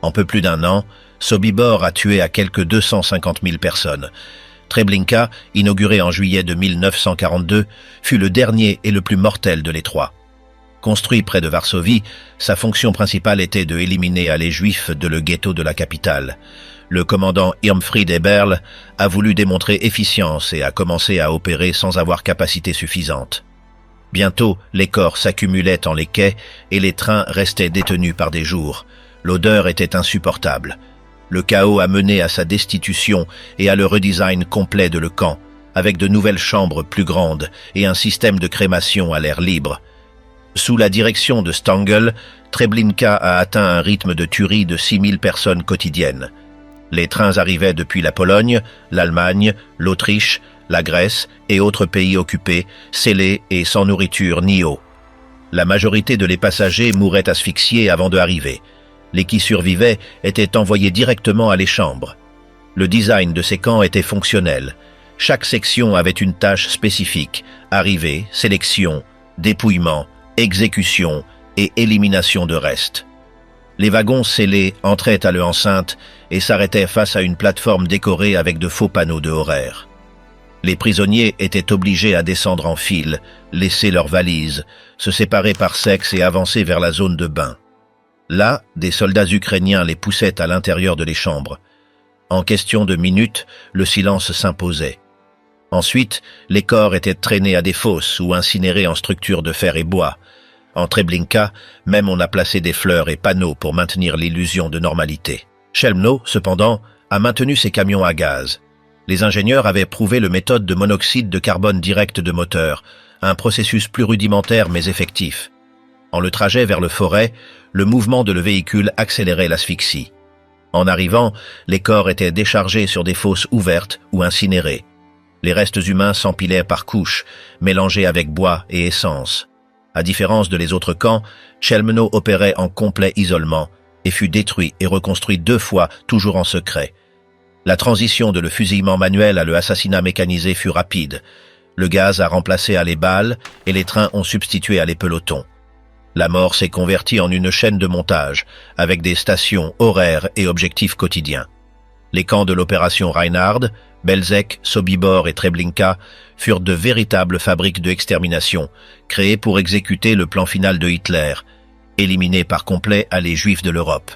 En peu plus d'1 an, Sobibor a tué à quelque 250 000 personnes. Treblinka, inauguré en juillet de 1942, fut le dernier et le plus mortel de les 3. Construit près de Varsovie, sa fonction principale était de éliminer les Juifs de le ghetto de la capitale. Le commandant Irmfried Eberl a voulu démontrer efficience et a commencé à opérer sans avoir capacité suffisante. Bientôt, les corps s'accumulaient en les quais et les trains restaient détenus par des jours. L'odeur était insupportable. Le chaos a mené à sa destitution et à le redesign complet de le camp, avec de nouvelles chambres plus grandes et un système de crémation à l'air libre. Sous la direction de Stangl, Treblinka a atteint un rythme de tuerie de 6 000 personnes quotidiennes. Les trains arrivaient depuis la Pologne, l'Allemagne, l'Autriche, la Grèce et autres pays occupés, scellés et sans nourriture ni eau. La majorité de les passagers mouraient asphyxiés avant d'arriver. Les qui survivaient étaient envoyés directement à les chambres. Le design de ces camps était fonctionnel. Chaque section avait une tâche spécifique, arrivée, sélection, dépouillement, exécution et élimination de restes. Les wagons scellés entraient à l'enceinte et s'arrêtaient face à une plateforme décorée avec de faux panneaux de horaires. Les prisonniers étaient obligés à descendre en file, laisser leurs valises, se séparer par sexe et avancer vers la zone de bain. Là, des soldats ukrainiens les poussaient à l'intérieur de les chambres. En question de minutes, le silence s'imposait. Ensuite, les corps étaient traînés à des fosses ou incinérés en structures de fer et bois. En Treblinka, même on a placé des fleurs et panneaux pour maintenir l'illusion de normalité. Chelmno, cependant, a maintenu ses camions à gaz. Les ingénieurs avaient prouvé le méthode de monoxyde de carbone direct de moteur, un processus plus rudimentaire mais effectif. En le trajet vers le forêt, le mouvement de le véhicule accélérait l'asphyxie. En arrivant, les corps étaient déchargés sur des fosses ouvertes ou incinérées. Les restes humains s'empilaient par couches, mélangés avec bois et essence. À différence de les autres camps, Chelmno opérait en complet isolement et fut détruit et reconstruit 2 fois, toujours en secret. La transition de le fusillement manuel à le assassinat mécanisé fut rapide. Le gaz a remplacé à les balles et les trains ont substitué à les pelotons. La mort s'est convertie en une chaîne de montage, avec des stations, horaires et objectifs quotidiens. Les camps de l'opération Reinhard, Belzec, Sobibor et Treblinka furent de véritables fabriques de extermination, créées pour exécuter le plan final de Hitler, éliminer par complet les Juifs de l'Europe.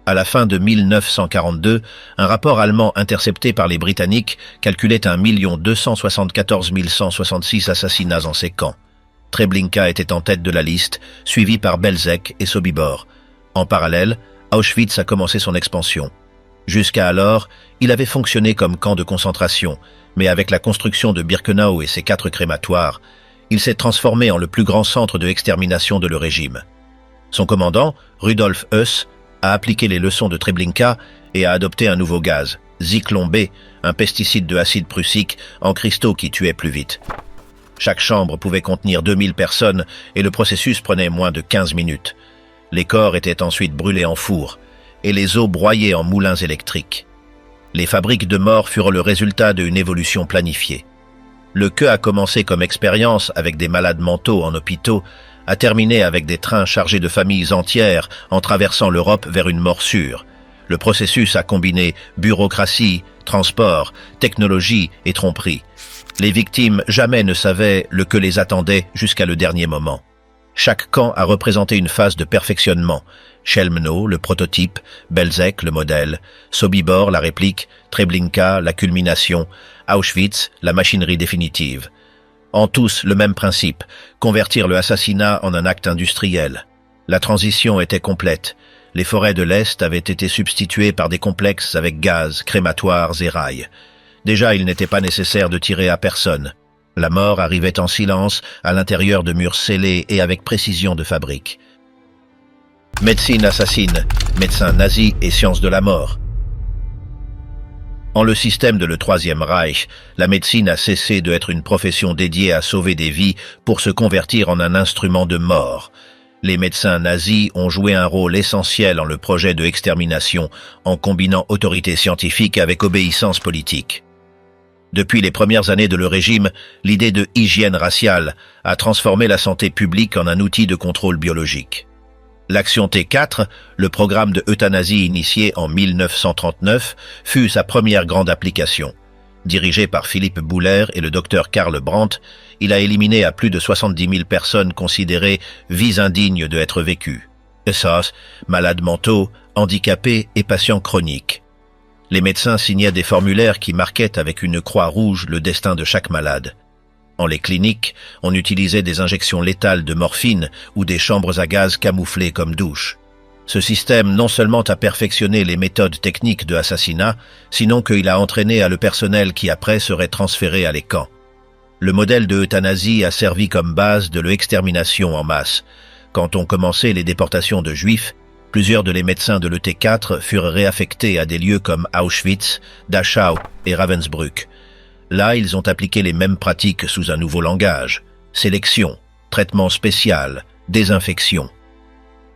À la fin de 1942, un rapport allemand intercepté par les Britanniques calculait 1 274 166 assassinats en ces camps. Treblinka était en tête de la liste, suivi par Belzec et Sobibor. En parallèle, Auschwitz a commencé son expansion. Jusqu'à alors, il avait fonctionné comme camp de concentration, mais avec la construction de Birkenau et ses 4 crématoires, il s'est transformé en le plus grand centre de extermination de le régime. Son commandant, Rudolf Höss, a appliqué les leçons de Treblinka et a adopté un nouveau gaz, Zyklon B, un pesticide de acide prussique en cristaux qui tuait plus vite. Chaque chambre pouvait contenir 2000 personnes et le processus prenait moins de 15 minutes. Les corps étaient ensuite brûlés en four et les os broyés en moulins électriques. Les fabriques de mort furent le résultat d'une évolution planifiée. Le que a commencé comme expérience avec des malades mentaux en hôpitaux a terminé avec des trains chargés de familles entières en traversant l'Europe vers une mort sûre. Le processus a combiné bureaucratie, transport, technologie et tromperie. Les victimes jamais ne savaient le que les attendait jusqu'à le dernier moment. Chaque camp a représenté une phase de perfectionnement. Chelmno, le prototype, Belzec, le modèle, Sobibor, la réplique, Treblinka, la culmination, Auschwitz, la machinerie définitive. En tous, le même principe, convertir le assassinat en un acte industriel. La transition était complète. Les forêts de l'Est avaient été substituées par des complexes avec gaz, crématoires et rails. Déjà, il n'était pas nécessaire de tirer à personne. La mort arrivait en silence, à l'intérieur de murs scellés et avec précision de fabrique. Médecine assassine, médecin nazi et science de la mort. En le système de le Troisième Reich, la médecine a cessé d'être une profession dédiée à sauver des vies pour se convertir en un instrument de mort. Les médecins nazis ont joué un rôle essentiel dans le projet de extermination en combinant autorité scientifique avec obéissance politique. Depuis les premières années de le régime, l'idée de hygiène raciale a transformé la santé publique en un outil de contrôle biologique. L'Action T4, le programme de euthanasie initié en 1939, fut sa première grande application. Dirigé par Philippe Bouhler et le docteur Karl Brandt, il a éliminé à plus de 70 000 personnes considérées vies indignes de être vécues. SS, malades mentaux, handicapés et patients chroniques. Les médecins signaient des formulaires qui marquaient avec une croix rouge le destin de chaque malade. En les cliniques, on utilisait des injections létales de morphine ou des chambres à gaz camouflées comme douches. Ce système non seulement a perfectionné les méthodes techniques de assassinat, sinon qu'il a entraîné à le personnel qui après serait transféré à les camps. Le modèle de euthanasie a servi comme base de l'extermination en masse. Quand on commençait les déportations de juifs, plusieurs de les médecins de l'ET4 furent réaffectés à des lieux comme Auschwitz, Dachau et Ravensbrück. Là, ils ont appliqué les mêmes pratiques sous un nouveau langage. Sélection, traitement spécial, désinfection.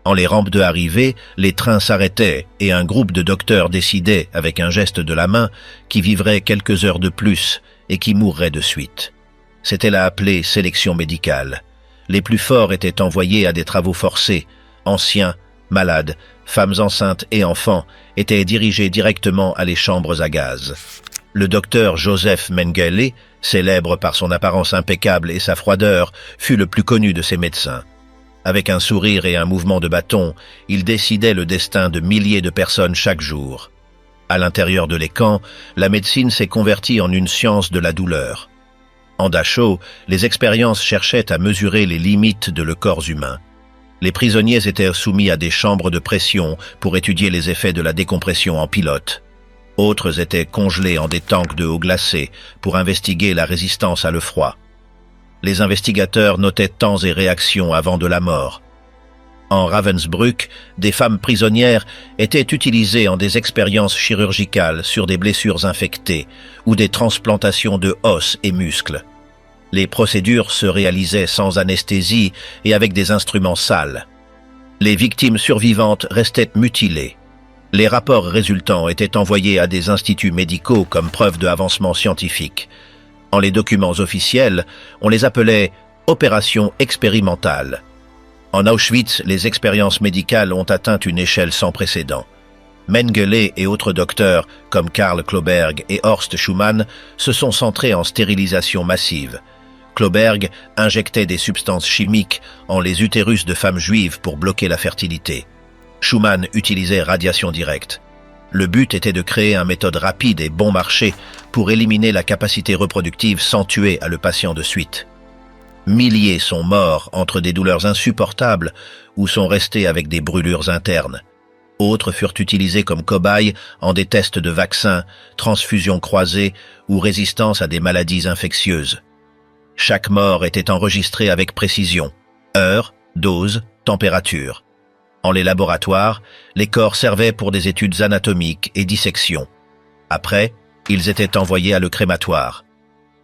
En les rampes de arrivée, les trains s'arrêtaient et un groupe de docteurs décidait, avec un geste de la main, qui vivrait quelques heures de plus et qui mourrait de suite. C'était la appelée sélection médicale. Les plus forts étaient envoyés à des travaux forcés. Anciens, malades, femmes enceintes et enfants étaient dirigés directement à les chambres à gaz. Le docteur Joseph Mengele, célèbre par son apparence impeccable et sa froideur, fut le plus connu de ces médecins. Avec un sourire et un mouvement de bâton, il décidait le destin de milliers de personnes chaque jour. À l'intérieur de les camps, la médecine s'est convertie en une science de la douleur. En Dachau, les expériences cherchaient à mesurer les limites de le corps humain. Les prisonniers étaient soumis à des chambres de pression pour étudier les effets de la décompression en pilote. Autres étaient congelés en des tanks de eau glacée pour investiguer la résistance à le froid. Les investigateurs notaient temps et réactions avant de la mort. En Ravensbrück, des femmes prisonnières étaient utilisées en des expériences chirurgicales sur des blessures infectées ou des transplantations de os et muscles. Les procédures se réalisaient sans anesthésie et avec des instruments sales. Les victimes survivantes restaient mutilées. Les rapports résultants étaient envoyés à des instituts médicaux comme preuve de avancement scientifique. En les documents officiels, on les appelait « opérations expérimentales ». En Auschwitz, les expériences médicales ont atteint une échelle sans précédent. Mengele et autres docteurs, comme Karl Kloberg et Horst Schumann, se sont centrés en stérilisation massive. Kloberg injectait des substances chimiques en les utérus de femmes juives pour bloquer la fertilité. Schumann utilisait radiation directe. Le but était de créer une méthode rapide et bon marché pour éliminer la capacité reproductive sans tuer le patient de suite. Milliers sont morts entre des douleurs insupportables ou sont restés avec des brûlures internes. Autres furent utilisés comme cobayes en des tests de vaccins, transfusions croisées ou résistance à des maladies infectieuses. Chaque mort était enregistrée avec précision, heure, dose, température. En les laboratoires, les corps servaient pour des études anatomiques et dissections. Après, ils étaient envoyés à le crématoire.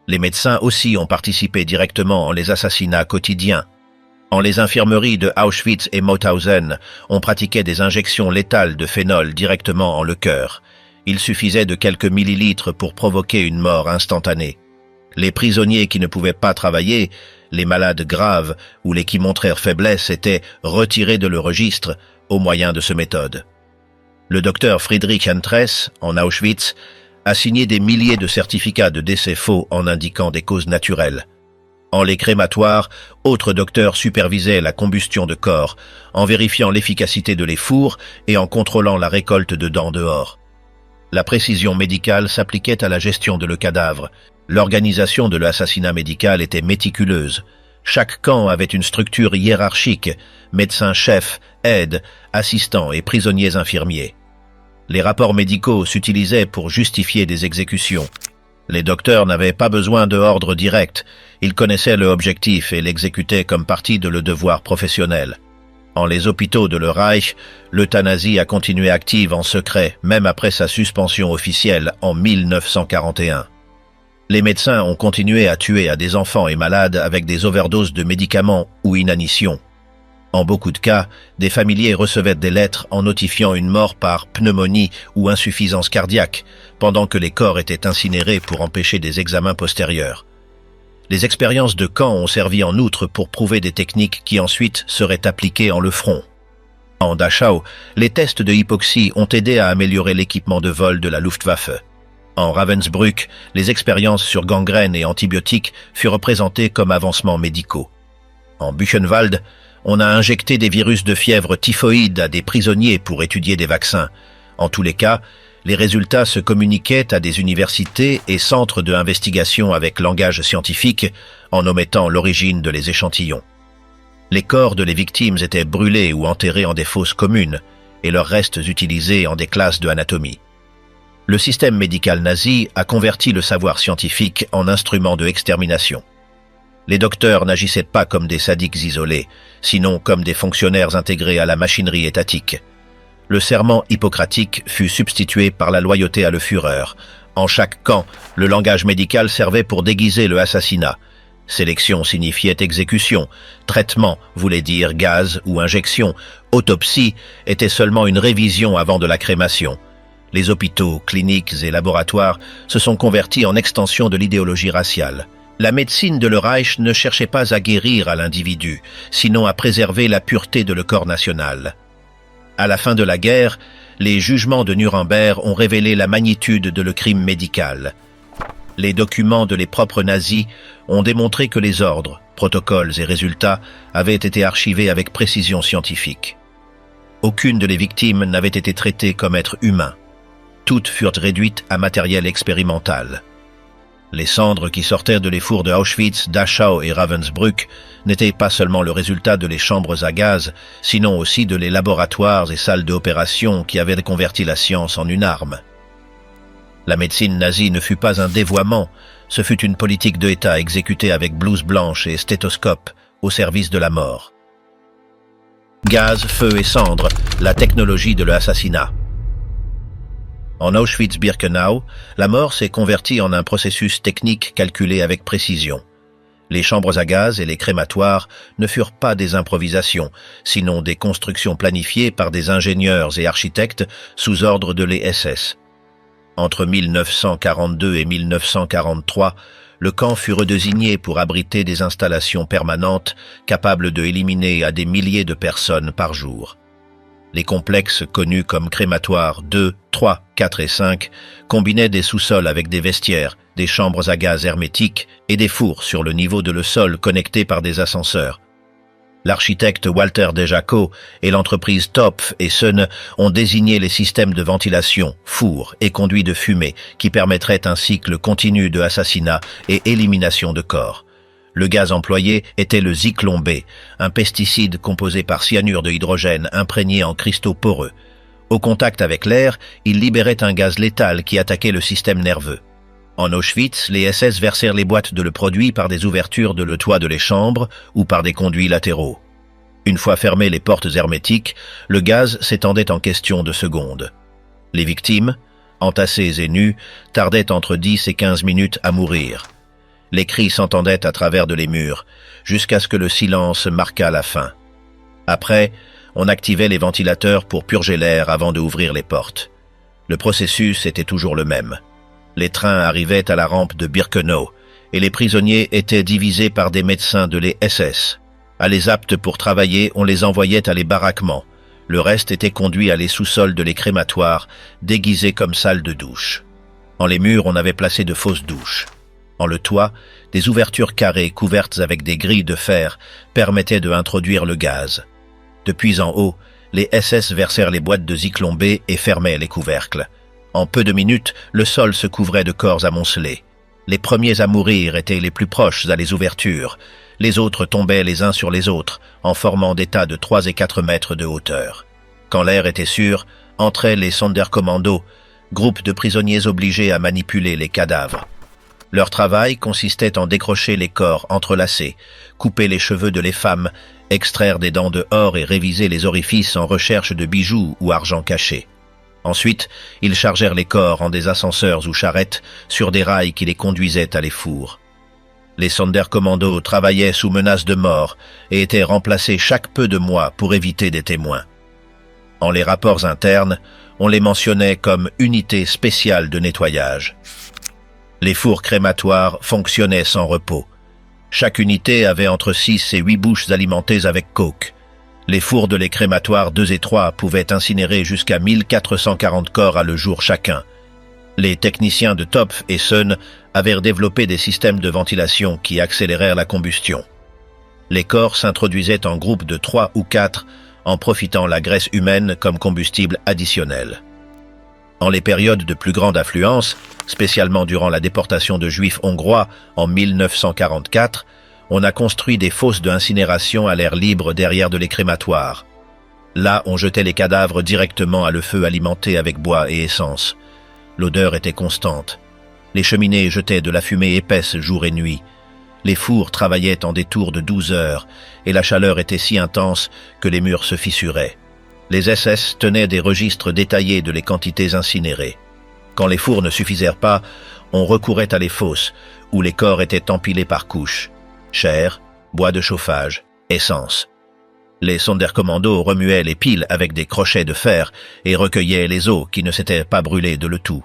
Les médecins aussi ont participé directement en les assassinats quotidiens. En les infirmeries de Auschwitz et Mauthausen, on pratiquait des injections létales de phénol directement en le cœur. Il suffisait de quelques millilitres pour provoquer une mort instantanée. Les prisonniers qui ne pouvaient pas travailler, les malades graves ou les qui montrèrent faiblesse étaient retirés de le registre au moyen de ce méthode. Le docteur Friedrich Entress, en Auschwitz, a signé des milliers de certificats de décès faux en indiquant des causes naturelles. En les crématoires, autres docteurs supervisaient la combustion de corps, en vérifiant l'efficacité de les fours et en contrôlant la récolte de dents dehors. La précision médicale s'appliquait à la gestion de le cadavre. L'organisation de l'assassinat médical était méticuleuse. Chaque camp avait une structure hiérarchique, médecins-chefs, aides, assistants et prisonniers infirmiers. Les rapports médicaux s'utilisaient pour justifier des exécutions. Les docteurs n'avaient pas besoin de ordre direct, ils connaissaient le objectif et l'exécutaient comme partie de le devoir professionnel. En les hôpitaux de le Reich, l'euthanasie a continué active en secret, même après sa suspension officielle en 1941. Les médecins ont continué à tuer à des enfants et malades avec des overdoses de médicaments ou inanition. En beaucoup de cas, des familiers recevaient des lettres en notifiant une mort par pneumonie ou insuffisance cardiaque, pendant que les corps étaient incinérés pour empêcher des examens postérieurs. Les expériences de camp ont servi en outre pour prouver des techniques qui ensuite seraient appliquées en le front. En Dachau, les tests de hypoxie ont aidé à améliorer l'équipement de vol de la Luftwaffe. En Ravensbrück, les expériences sur gangrène et antibiotiques furent présentées comme avancements médicaux. En Buchenwald, on a injecté des virus de fièvre typhoïde à des prisonniers pour étudier des vaccins. En tous les cas, les résultats se communiquaient à des universités et centres d'investigation avec langage scientifique, en omettant l'origine de les échantillons. Les corps de les victimes étaient brûlés ou enterrés en des fosses communes, et leurs restes utilisés en des classes de anatomie. Le système médical nazi a converti le savoir scientifique en instrument de extermination. Les docteurs n'agissaient pas comme des sadiques isolés, sinon comme des fonctionnaires intégrés à la machinerie étatique. Le serment hippocratique fut substitué par la loyauté à le Führer. En chaque camp, le langage médical servait pour déguiser le assassinat. Sélection signifiait exécution, traitement voulait dire gaz ou injection, autopsie était seulement une révision avant de la crémation. Les hôpitaux, cliniques et laboratoires se sont convertis en extension de l'idéologie raciale. La médecine de le Reich ne cherchait pas à guérir à l'individu, sinon à préserver la pureté de le corps national. À la fin de la guerre, les jugements de Nuremberg ont révélé la magnitude de le crime médical. Les documents de les propres nazis ont démontré que les ordres, protocoles et résultats avaient été archivés avec précision scientifique. Aucune de les victimes n'avait été traitée comme être humain. Toutes furent réduites à matériel expérimental. Les cendres qui sortaient de les fours de Auschwitz, Dachau et Ravensbrück n'étaient pas seulement le résultat de les chambres à gaz, sinon aussi de les laboratoires et salles d'opération qui avaient converti la science en une arme. La médecine nazie ne fut pas un dévoiement, ce fut une politique d'État exécutée avec blouse blanche et stéthoscope au service de la mort. Gaz, feu et cendres, la technologie de l'assassinat. En Auschwitz-Birkenau, la mort s'est convertie en un processus technique calculé avec précision. Les chambres à gaz et les crématoires ne furent pas des improvisations, sinon des constructions planifiées par des ingénieurs et architectes sous ordre de les SS. Entre 1942 et 1943, le camp fut redésigné pour abriter des installations permanentes capables de éliminer à des milliers de personnes par jour. Les complexes connus comme crématoires 2, 3, 4 et 5 combinaient des sous-sols avec des vestiaires, des chambres à gaz hermétiques et des fours sur le niveau de le sol connectés par des ascenseurs. L'architecte Walter de Jaco et l'entreprise Topf et Son ont désigné les systèmes de ventilation, fours et conduits de fumée qui permettraient un cycle continu de assassinat et élimination de corps. Le gaz employé était le Zyklon B, un pesticide composé par cyanure de hydrogène imprégné en cristaux poreux. Au contact avec l'air, il libérait un gaz létal qui attaquait le système nerveux. En Auschwitz, les SS versèrent les boîtes de le produit par des ouvertures de le toit de les chambres ou par des conduits latéraux. Une fois fermées les portes hermétiques, le gaz s'étendait en question de secondes. Les victimes, entassées et nues, tardaient entre 10 et 15 minutes à mourir. Les cris s'entendaient à travers de les murs, jusqu'à ce que le silence marquât la fin. Après, on activait les ventilateurs pour purger l'air avant d'ouvrir les portes. Le processus était toujours le même. Les trains arrivaient à la rampe de Birkenau, et les prisonniers étaient divisés par des médecins de les SS. À les aptes pour travailler, on les envoyait à les baraquements. Le reste était conduit à les sous-sols de les crématoires, déguisés comme salles de douche. En les murs, on avait placé de fausses douches. En le toit, des ouvertures carrées couvertes avec des grilles de fer permettaient de introduire le gaz. Depuis en haut, les SS versèrent les boîtes de Zyklon B et fermaient les couvercles. En peu de minutes, le sol se couvrait de corps amoncelés. Les premiers à mourir étaient les plus proches à les ouvertures. Les autres tombaient les uns sur les autres, en formant des tas de 3 et 4 mètres de hauteur. Quand l'air était sûr, entraient les Sonderkommando, groupe de prisonniers obligés à manipuler les cadavres. Leur travail consistait en décrocher les corps entrelacés, couper les cheveux de les femmes, extraire des dents de or et réviser les orifices en recherche de bijoux ou argent caché. Ensuite, ils chargèrent les corps en des ascenseurs ou charrettes sur des rails qui les conduisaient à les fours. Les Sonderkommando travaillaient sous menace de mort et étaient remplacés chaque peu de mois pour éviter des témoins. En les rapports internes, on les mentionnait comme unité spéciale de nettoyage. Les fours crématoires fonctionnaient sans repos. Chaque unité avait entre 6 et 8 bouches alimentées avec coke. Les fours de les crématoires 2 et 3 pouvaient incinérer jusqu'à 1440 corps à le jour chacun. Les techniciens de Topf et Söhne avaient développé des systèmes de ventilation qui accélérèrent la combustion. Les corps s'introduisaient en groupes de 3 ou 4 en profitant la graisse humaine comme combustible additionnel. En les périodes de plus grande affluence, spécialement durant la déportation de Juifs hongrois en 1944, on a construit des fosses d'incinération à l'air libre derrière de les crématoires. Là, on jetait les cadavres directement à le feu alimenté avec bois et essence. L'odeur était constante. Les cheminées jetaient de la fumée épaisse jour et nuit. Les fours travaillaient en des tours de 12 heures, et la chaleur était si intense que les murs se fissuraient. Les SS tenaient des registres détaillés de les quantités incinérées. Quand les fours ne suffisèrent pas, on recourait à les fosses, où les corps étaient empilés par couches. Chair, bois de chauffage, essence. Les Sonderkommando remuaient les piles avec des crochets de fer et recueillaient les os qui ne s'étaient pas brûlés de le tout.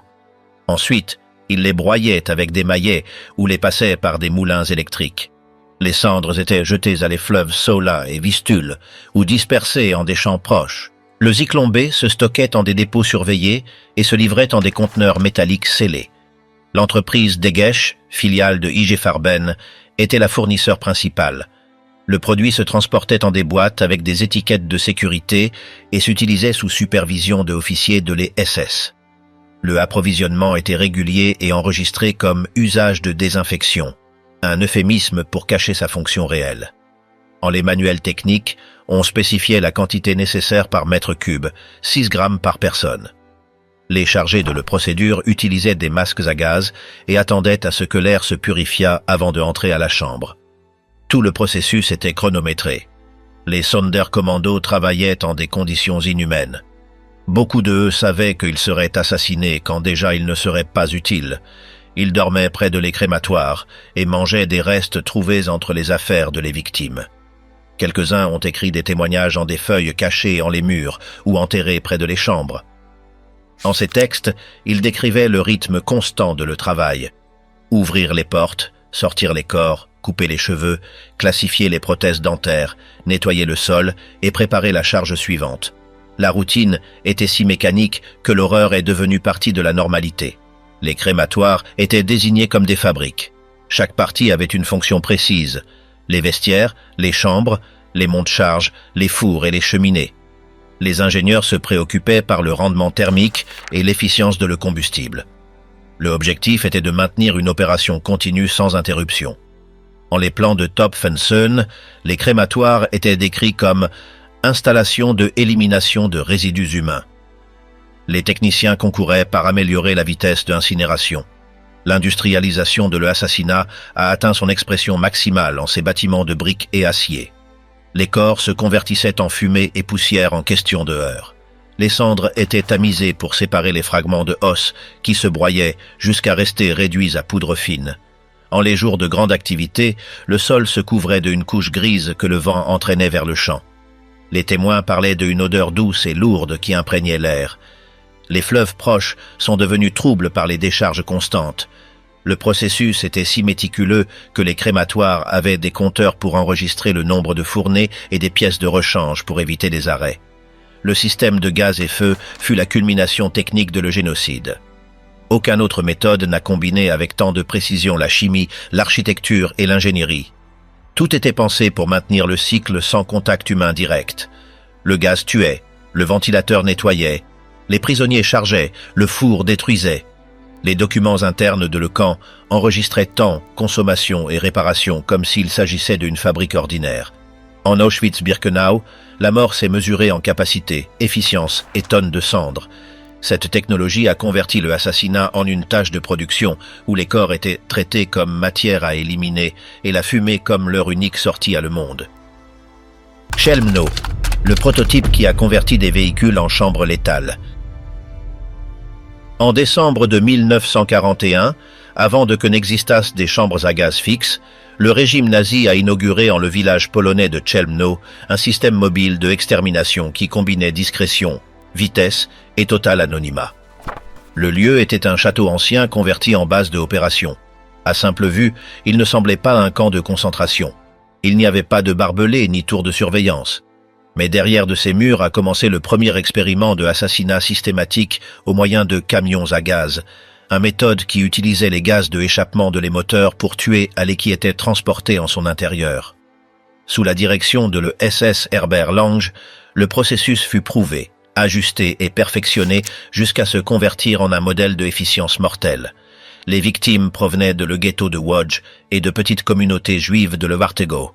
Ensuite, ils les broyaient avec des maillets ou les passaient par des moulins électriques. Les cendres étaient jetées à les fleuves Sola et Vistule ou dispersées en des champs proches. Le Zyklon B se stockait en des dépôts surveillés et se livrait en des conteneurs métalliques scellés. L'entreprise Degesch, filiale de IG Farben, était la fournisseur principale. Le produit se transportait en des boîtes avec des étiquettes de sécurité et s'utilisait sous supervision de officiers de les SS. Le approvisionnement était régulier et enregistré comme usage de désinfection, un euphémisme pour cacher sa fonction réelle. En les manuels techniques, on spécifiait la quantité nécessaire par mètre cube, 6 grammes par personne. Les chargés de la procédure utilisaient des masques à gaz et attendaient à ce que l'air se purifiât avant de entrer à la chambre. Tout le processus était chronométré. Les Sonderkommando travaillaient en des conditions inhumaines. Beaucoup d'eux savaient qu'ils seraient assassinés quand déjà ils ne seraient pas utiles. Ils dormaient près de les crématoires et mangeaient des restes trouvés entre les affaires de les victimes. Quelques-uns ont écrit des témoignages en des feuilles cachées en les murs ou enterrées près de les chambres. En ces textes, ils décrivaient le rythme constant de le travail. Ouvrir les portes, sortir les corps, couper les cheveux, classifier les prothèses dentaires, nettoyer le sol et préparer la charge suivante. La routine était si mécanique que l'horreur est devenue partie de la normalité. Les crématoires étaient désignés comme des fabriques. Chaque partie avait une fonction précise. Les vestiaires, les chambres, les monte-charges, les fours et les cheminées. Les ingénieurs se préoccupaient par le rendement thermique et l'efficience de le combustible. Le objectif était de maintenir une opération continue sans interruption. En les plans de Topfensohn, les crématoires étaient décrits comme « installation de élimination de résidus humains ». Les techniciens concouraient par améliorer la vitesse d'incinération. L'industrialisation de l'assassinat a atteint son expression maximale en ces bâtiments de briques et acier. Les corps se convertissaient en fumée et poussière en question de heures. Les cendres étaient tamisées pour séparer les fragments de os qui se broyaient jusqu'à rester réduits à poudre fine. En les jours de grande activité, le sol se couvrait d'une couche grise que le vent entraînait vers le champ. Les témoins parlaient d'une odeur douce et lourde qui imprégnait l'air. Les fleuves proches sont devenus troubles par les décharges constantes. Le processus était si méticuleux que les crématoires avaient des compteurs pour enregistrer le nombre de fournées et des pièces de rechange pour éviter des arrêts. Le système de gaz et feu fut la culmination technique de le génocide. Aucune autre méthode n'a combiné avec tant de précision la chimie, l'architecture et l'ingénierie. Tout était pensé pour maintenir le cycle sans contact humain direct. Le gaz tuait, le ventilateur nettoyait, les prisonniers chargeaient, le four détruisait. Les documents internes de le camp enregistraient temps, consommation et réparation comme s'il s'agissait d'une fabrique ordinaire. En Auschwitz-Birkenau, la mort s'est mesurée en capacité, efficience et tonnes de cendres. Cette technologie a converti le assassinat en une tâche de production où les corps étaient traités comme matière à éliminer et la fumée comme leur unique sortie à le monde. Chelmno, le prototype qui a converti des véhicules en chambres létales. En décembre de 1941, avant que n'existassent des chambres à gaz fixes, le régime nazi a inauguré en le village polonais de Chelmno un système mobile de extermination qui combinait discrétion, vitesse et total anonymat. Le lieu était un château ancien converti en base de opération. À simple vue, il ne semblait pas un camp de concentration. Il n'y avait pas de barbelés ni tour de surveillance. Mais derrière de ces murs a commencé le premier expériment de assassinat systématique au moyen de camions à gaz, une méthode qui utilisait les gaz de échappement de les moteurs pour tuer à qui était transporté en son intérieur. Sous la direction de le SS Herbert Lange, le processus fut prouvé, ajusté et perfectionné jusqu'à se convertir en un modèle de efficience mortelle. Les victimes provenaient de le ghetto de Łódź et de petites communautés juives de Lewartego.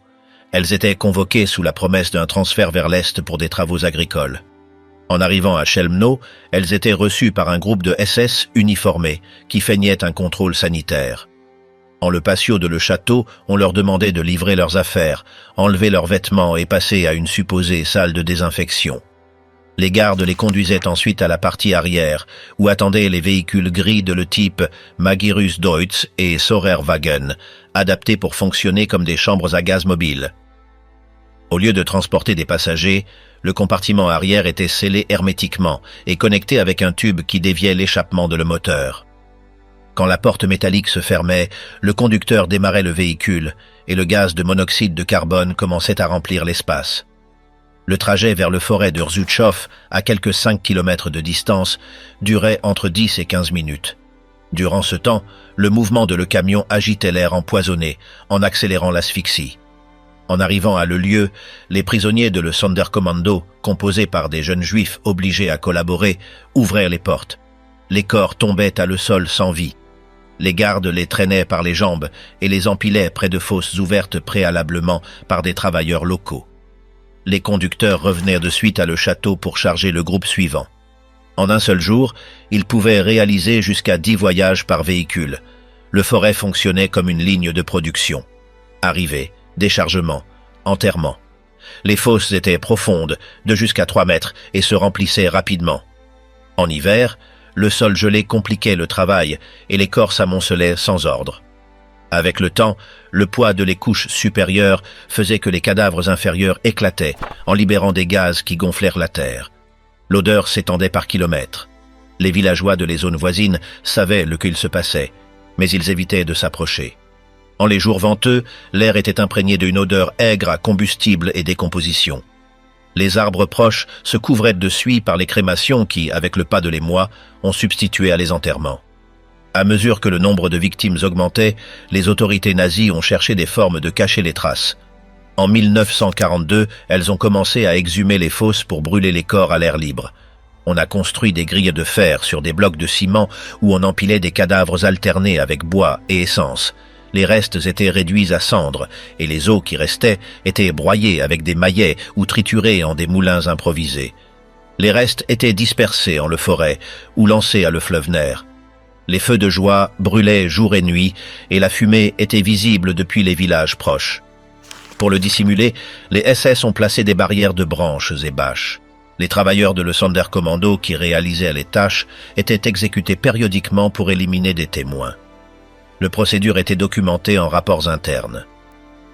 Elles étaient convoquées sous la promesse d'un transfert vers l'Est pour des travaux agricoles. En arrivant à Chelmno, elles étaient reçues par un groupe de SS uniformés qui feignait un contrôle sanitaire. En le patio de le château, on leur demandait de livrer leurs affaires, enlever leurs vêtements et passer à une supposée salle de désinfection. Les gardes les conduisaient ensuite à la partie arrière, où attendaient les véhicules gris de le type Magirus Deutz et Sorerwagen, adaptés pour fonctionner comme des chambres à gaz mobiles. Au lieu de transporter des passagers, le compartiment arrière était scellé hermétiquement et connecté avec un tube qui déviait l'échappement de le moteur. Quand la porte métallique se fermait, le conducteur démarrait le véhicule et le gaz de monoxyde de carbone commençait à remplir l'espace. Le trajet vers le forêt de Rzutchow, à quelques 5 km de distance, durait entre 10 et 15 minutes. Durant ce temps, le mouvement de le camion agitait l'air empoisonné, en accélérant l'asphyxie. En arrivant à le lieu, les prisonniers de le Sonderkommando, composés par des jeunes juifs obligés à collaborer, ouvrirent les portes. Les corps tombaient à le sol sans vie. Les gardes les traînaient par les jambes et les empilaient près de fosses ouvertes préalablement par des travailleurs locaux. Les conducteurs revenaient de suite à le château pour charger le groupe suivant. En un seul jour, ils pouvaient réaliser jusqu'à 10 voyages par véhicule. Le forêt fonctionnait comme une ligne de production. Arrivée, déchargement, enterrement. Les fosses étaient profondes, de jusqu'à 3 mètres, et se remplissaient rapidement. En hiver, le sol gelé compliquait le travail et les corps s'amoncelaient sans ordre. Avec le temps, le poids de les couches supérieures faisait que les cadavres inférieurs éclataient en libérant des gaz qui gonflèrent la terre. L'odeur s'étendait par kilomètres. Les villageois de les zones voisines savaient ce qu'il se passait, mais ils évitaient de s'approcher. En les jours venteux, l'air était imprégné d'une odeur aigre à combustible et décomposition. Les arbres proches se couvraient de suie par les crémations qui, avec le pas de les mois, ont substitué à les enterrements. À mesure que le nombre de victimes augmentait, les autorités nazies ont cherché des formes de cacher les traces. En 1942, elles ont commencé à exhumer les fosses pour brûler les corps à l'air libre. On a construit des grilles de fer sur des blocs de ciment où on empilait des cadavres alternés avec bois et essence. Les restes étaient réduits à cendres, et les os qui restaient étaient broyés avec des maillets ou triturés en des moulins improvisés. Les restes étaient dispersés en le forêt ou lancés à le fleuve Ner. Les feux de joie brûlaient jour et nuit, et la fumée était visible depuis les villages proches. Pour le dissimuler, les SS ont placé des barrières de branches et bâches. Les travailleurs de le Sonderkommando qui réalisaient les tâches étaient exécutés périodiquement pour éliminer des témoins. Le procédure était documenté en rapports internes.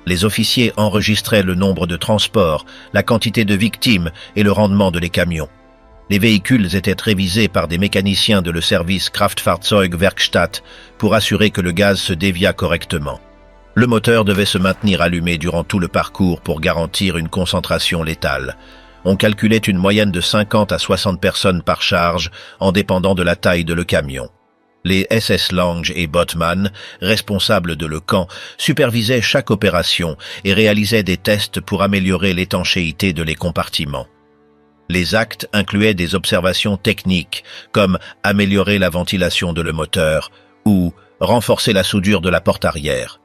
Les officiers enregistraient le nombre de transports, la quantité de victimes et le rendement de les camions. Les véhicules étaient révisés par des mécaniciens de le service Kraftfahrzeugwerkstatt pour assurer que le gaz se déviât correctement. Le moteur devait se maintenir allumé durant tout le parcours pour garantir une concentration létale. On calculait une moyenne de 50 à 60 personnes par charge en dépendant de la taille de le camion. Les SS Lange et Botman, responsables de le camp, supervisaient chaque opération et réalisaient des tests pour améliorer l'étanchéité de les compartiments. Les actes incluaient des observations techniques, comme améliorer la ventilation de le moteur ou renforcer la soudure de la porte arrière.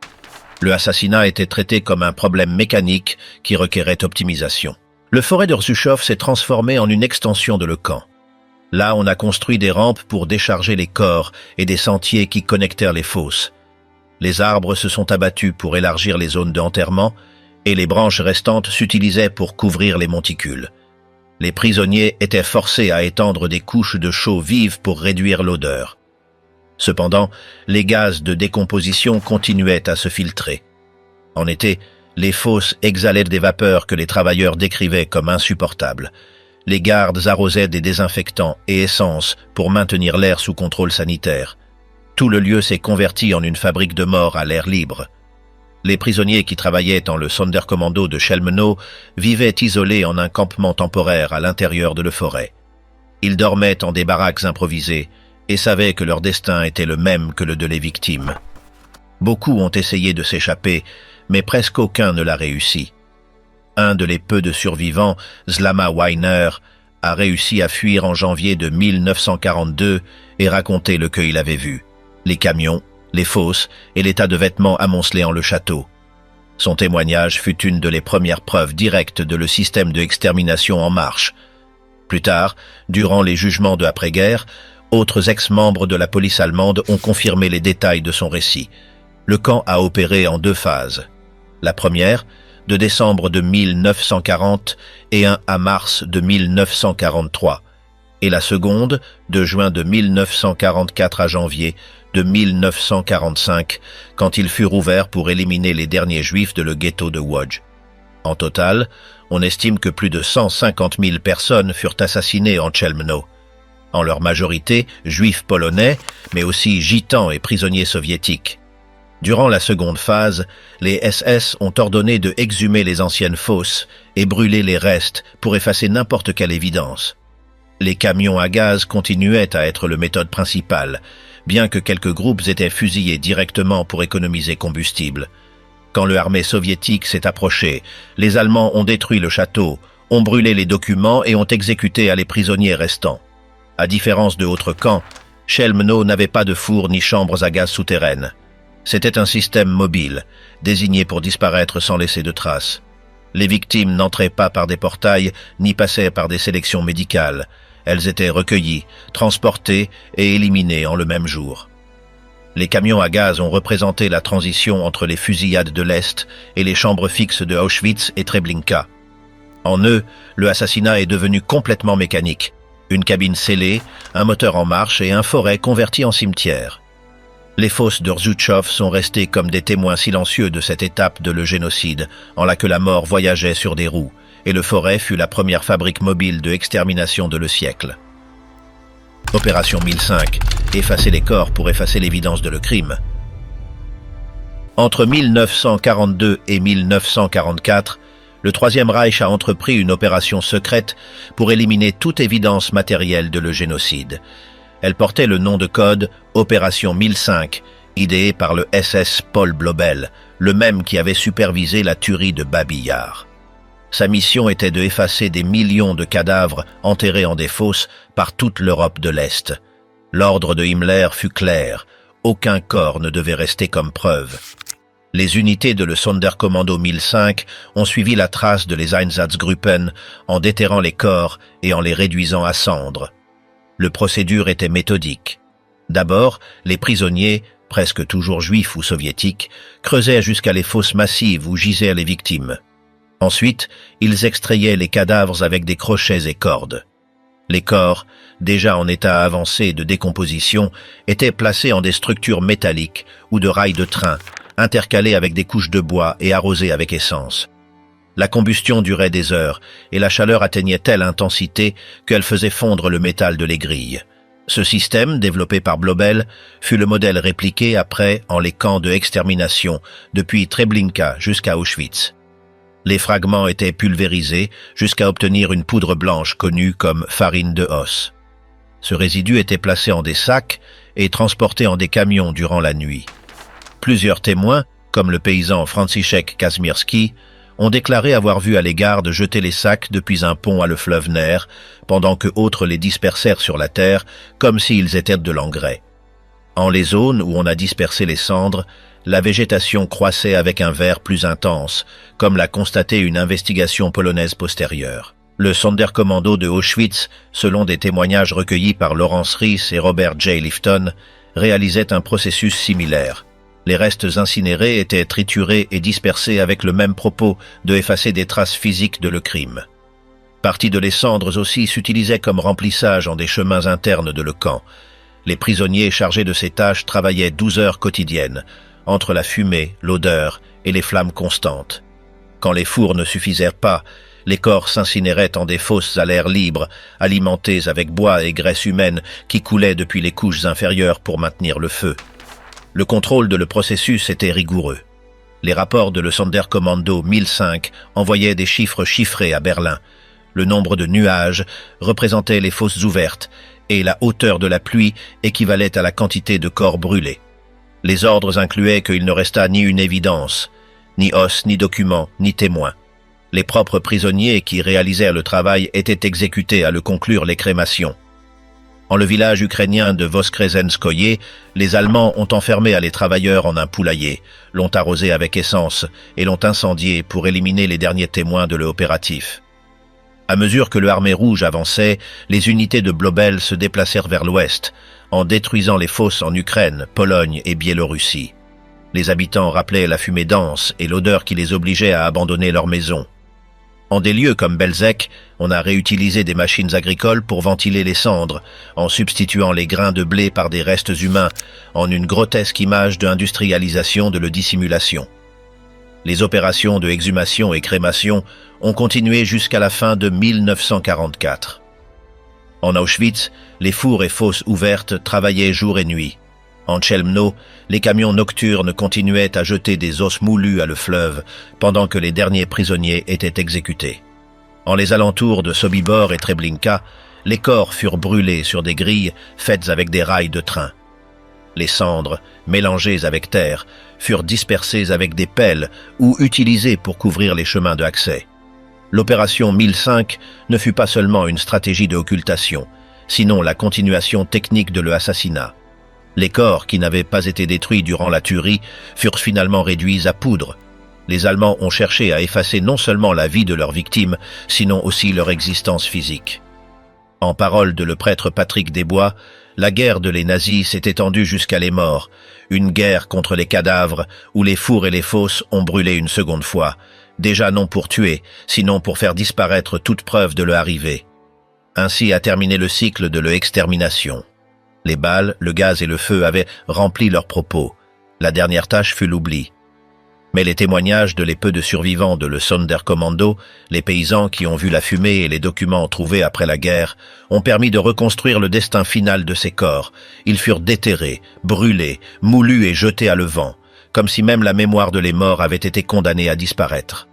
Le assassinat était traité comme un problème mécanique qui requérait optimisation. Le forêt de Rzuchov s'est transformé en une extension de le camp. Là, on a construit des rampes pour décharger les corps et des sentiers qui connectèrent les fosses. Les arbres se sont abattus pour élargir les zones d'enterrement et les branches restantes s'utilisaient pour couvrir les monticules. Les prisonniers étaient forcés à étendre des couches de chaux vives pour réduire l'odeur. Cependant, les gaz de décomposition continuaient à se filtrer. En été, les fosses exhalaient des vapeurs que les travailleurs décrivaient comme insupportables. Les gardes arrosaient des désinfectants et essences pour maintenir l'air sous contrôle sanitaire. Tout le lieu s'est converti en une fabrique de mort à l'air libre. Les prisonniers qui travaillaient dans le Sonderkommando de Chelmno vivaient isolés en un campement temporaire à l'intérieur de la forêt. Ils dormaient en des baraques improvisées et savaient que leur destin était le même que le de les victimes. Beaucoup ont essayé de s'échapper, mais presque aucun ne l'a réussi. Un de les peu de survivants, Slama Weiner, a réussi à fuir en janvier de 1942 et raconter le qu'il avait vu. Les camions, les fosses et les tas de vêtements amoncelés en le château. Son témoignage fut une de les premières preuves directes de le système de extermination en marche. Plus tard, durant les jugements de après-guerre, autres ex-membres de la police allemande ont confirmé les détails de son récit. Le camp a opéré en 2 phases. La première, de décembre de 1940 et un à mars de 1943, et la seconde, de juin de 1944 à janvier de 1945, quand il fut rouvert pour éliminer les derniers juifs de le ghetto de Łódź. En total, on estime que plus de 150 000 personnes furent assassinées en Chelmno, en leur majorité juifs polonais, mais aussi gitans et prisonniers soviétiques. Durant la seconde phase, les SS ont ordonné de exhumer les anciennes fosses et brûler les restes pour effacer n'importe quelle évidence. Les camions à gaz continuaient à être la méthode principale, bien que quelques groupes étaient fusillés directement pour économiser combustible. Quand l'armée soviétique s'est approchée, les Allemands ont détruit le château, ont brûlé les documents et ont exécuté les prisonniers restants. À différence de autres camps, Chelmno n'avait pas de four ni chambres à gaz souterraines. C'était un système mobile, désigné pour disparaître sans laisser de traces. Les victimes n'entraient pas par des portails, ni passaient par des sélections médicales. Elles étaient recueillies, transportées et éliminées en le même jour. Les camions à gaz ont représenté la transition entre les fusillades de l'Est et les chambres fixes de Auschwitz et Treblinka. En eux, le assassinat est devenu complètement mécanique. Une cabine scellée, un moteur en marche et un forêt converti en cimetière. Les fosses de Rzuchov sont restées comme des témoins silencieux de cette étape de le génocide, en la que la mort voyageait sur des roues, et le forêt fut la première fabrique mobile de extermination de le siècle. Opération 1005, effacer les corps pour effacer l'évidence de le crime. Entre 1942 et 1944, le Troisième Reich a entrepris une opération secrète pour éliminer toute évidence matérielle de le génocide. Elle portait le nom de code Opération 1005, idéée par le SS Paul Blobel, le même qui avait supervisé la tuerie de Babi Yar. Sa mission était de effacer des millions de cadavres enterrés en des fosses par toute l'Europe de l'Est. L'ordre de Himmler fut clair, aucun corps ne devait rester comme preuve. Les unités de le Sonderkommando 1005 ont suivi la trace de les Einsatzgruppen en déterrant les corps et en les réduisant à cendres. Le procédure était méthodique. D'abord, les prisonniers, presque toujours juifs ou soviétiques, creusaient jusqu'à les fosses massives où gisaient les victimes. Ensuite, ils extrayaient les cadavres avec des crochets et cordes. Les corps, déjà en état avancé de décomposition, étaient placés en des structures métalliques ou de rails de train, intercalés avec des couches de bois et arrosés avec essence. La combustion durait des heures et la chaleur atteignait telle intensité qu'elle faisait fondre le métal de l'aiguille. Ce système, développé par Blobel, fut le modèle répliqué après en les camps de extermination, depuis Treblinka jusqu'à Auschwitz. Les fragments étaient pulvérisés jusqu'à obtenir une poudre blanche connue comme farine de os. Ce résidu était placé en des sacs et transporté en des camions durant la nuit. Plusieurs témoins, comme le paysan Franciszek Kazmierski, ont déclaré avoir vu à les gardes jeter les sacs depuis un pont à le fleuve Ner, pendant que autres les dispersèrent sur la terre comme s'ils étaient de l'engrais. En les zones où on a dispersé les cendres, la végétation croissait avec un vert plus intense, comme l'a constaté une investigation polonaise postérieure. Le Sonderkommando de Auschwitz, selon des témoignages recueillis par Lawrence Rees et Robert J. Lifton, réalisait un processus similaire. Les restes incinérés étaient triturés et dispersés avec le même propos de effacer des traces physiques de le crime. Partie de les cendres aussi s'utilisait comme remplissage en des chemins internes de le camp. Les prisonniers chargés de ces tâches travaillaient 12 heures quotidiennes, entre la fumée, l'odeur et les flammes constantes. Quand les fours ne suffisèrent pas, les corps s'incinéraient en des fosses à l'air libre, alimentées avec bois et graisse humaine qui coulaient depuis les couches inférieures pour maintenir le feu. Le contrôle de le processus était rigoureux. Les rapports de le Sonderkommando 1005 envoyaient des chiffres chiffrés à Berlin. Le nombre de nuages représentait les fosses ouvertes et la hauteur de la pluie équivalait à la quantité de corps brûlés. Les ordres incluaient qu'il ne restât ni une évidence, ni os, ni document, ni témoin. Les propres prisonniers qui réalisèrent le travail étaient exécutés à le conclure les crémations. En le village ukrainien de Voskresenskoye, les Allemands ont enfermé les travailleurs en un poulailler, l'ont arrosé avec essence et l'ont incendié pour éliminer les derniers témoins de l'opératif. À mesure que l'Armée rouge avançait, les unités de Blobel se déplacèrent vers l'ouest, en détruisant les fosses en Ukraine, Pologne et Biélorussie. Les habitants rappelaient la fumée dense et l'odeur qui les obligeait à abandonner leurs maisons. En des lieux comme Belzec, on a réutilisé des machines agricoles pour ventiler les cendres, en substituant les grains de blé par des restes humains, en une grotesque image d'industrialisation de la dissimulation. Les opérations de exhumation et crémation ont continué jusqu'à la fin de 1944. En Auschwitz, les fours et fosses ouvertes travaillaient jour et nuit. En Chelmno, les camions nocturnes continuaient à jeter des os moulus à le fleuve, pendant que les derniers prisonniers étaient exécutés. En les alentours de Sobibor et Treblinka, les corps furent brûlés sur des grilles faites avec des rails de train. Les cendres, mélangées avec terre, furent dispersées avec des pelles ou utilisées pour couvrir les chemins d'accès. L'opération 1005 ne fut pas seulement une stratégie d'occultation, sinon la continuation technique de l'assassinat. Les corps qui n'avaient pas été détruits durant la tuerie furent finalement réduits à poudre. Les Allemands ont cherché à effacer non seulement la vie de leurs victimes, sinon aussi leur existence physique. En parole de le prêtre Patrick Desbois, la guerre de les nazis s'est étendue jusqu'à les morts, une guerre contre les cadavres où les fours et les fosses ont brûlé une seconde fois, déjà non pour tuer, sinon pour faire disparaître toute preuve de leur arrivée. Ainsi a terminé le cycle de l'extermination. Les balles, le gaz et le feu avaient rempli leurs propos. La dernière tâche fut l'oubli. Mais les témoignages de les peu de survivants de le Sonderkommando, les paysans qui ont vu la fumée et les documents trouvés après la guerre, ont permis de reconstruire le destin final de ces corps. Ils furent déterrés, brûlés, moulus et jetés à le vent, comme si même la mémoire de les morts avait été condamnée à disparaître.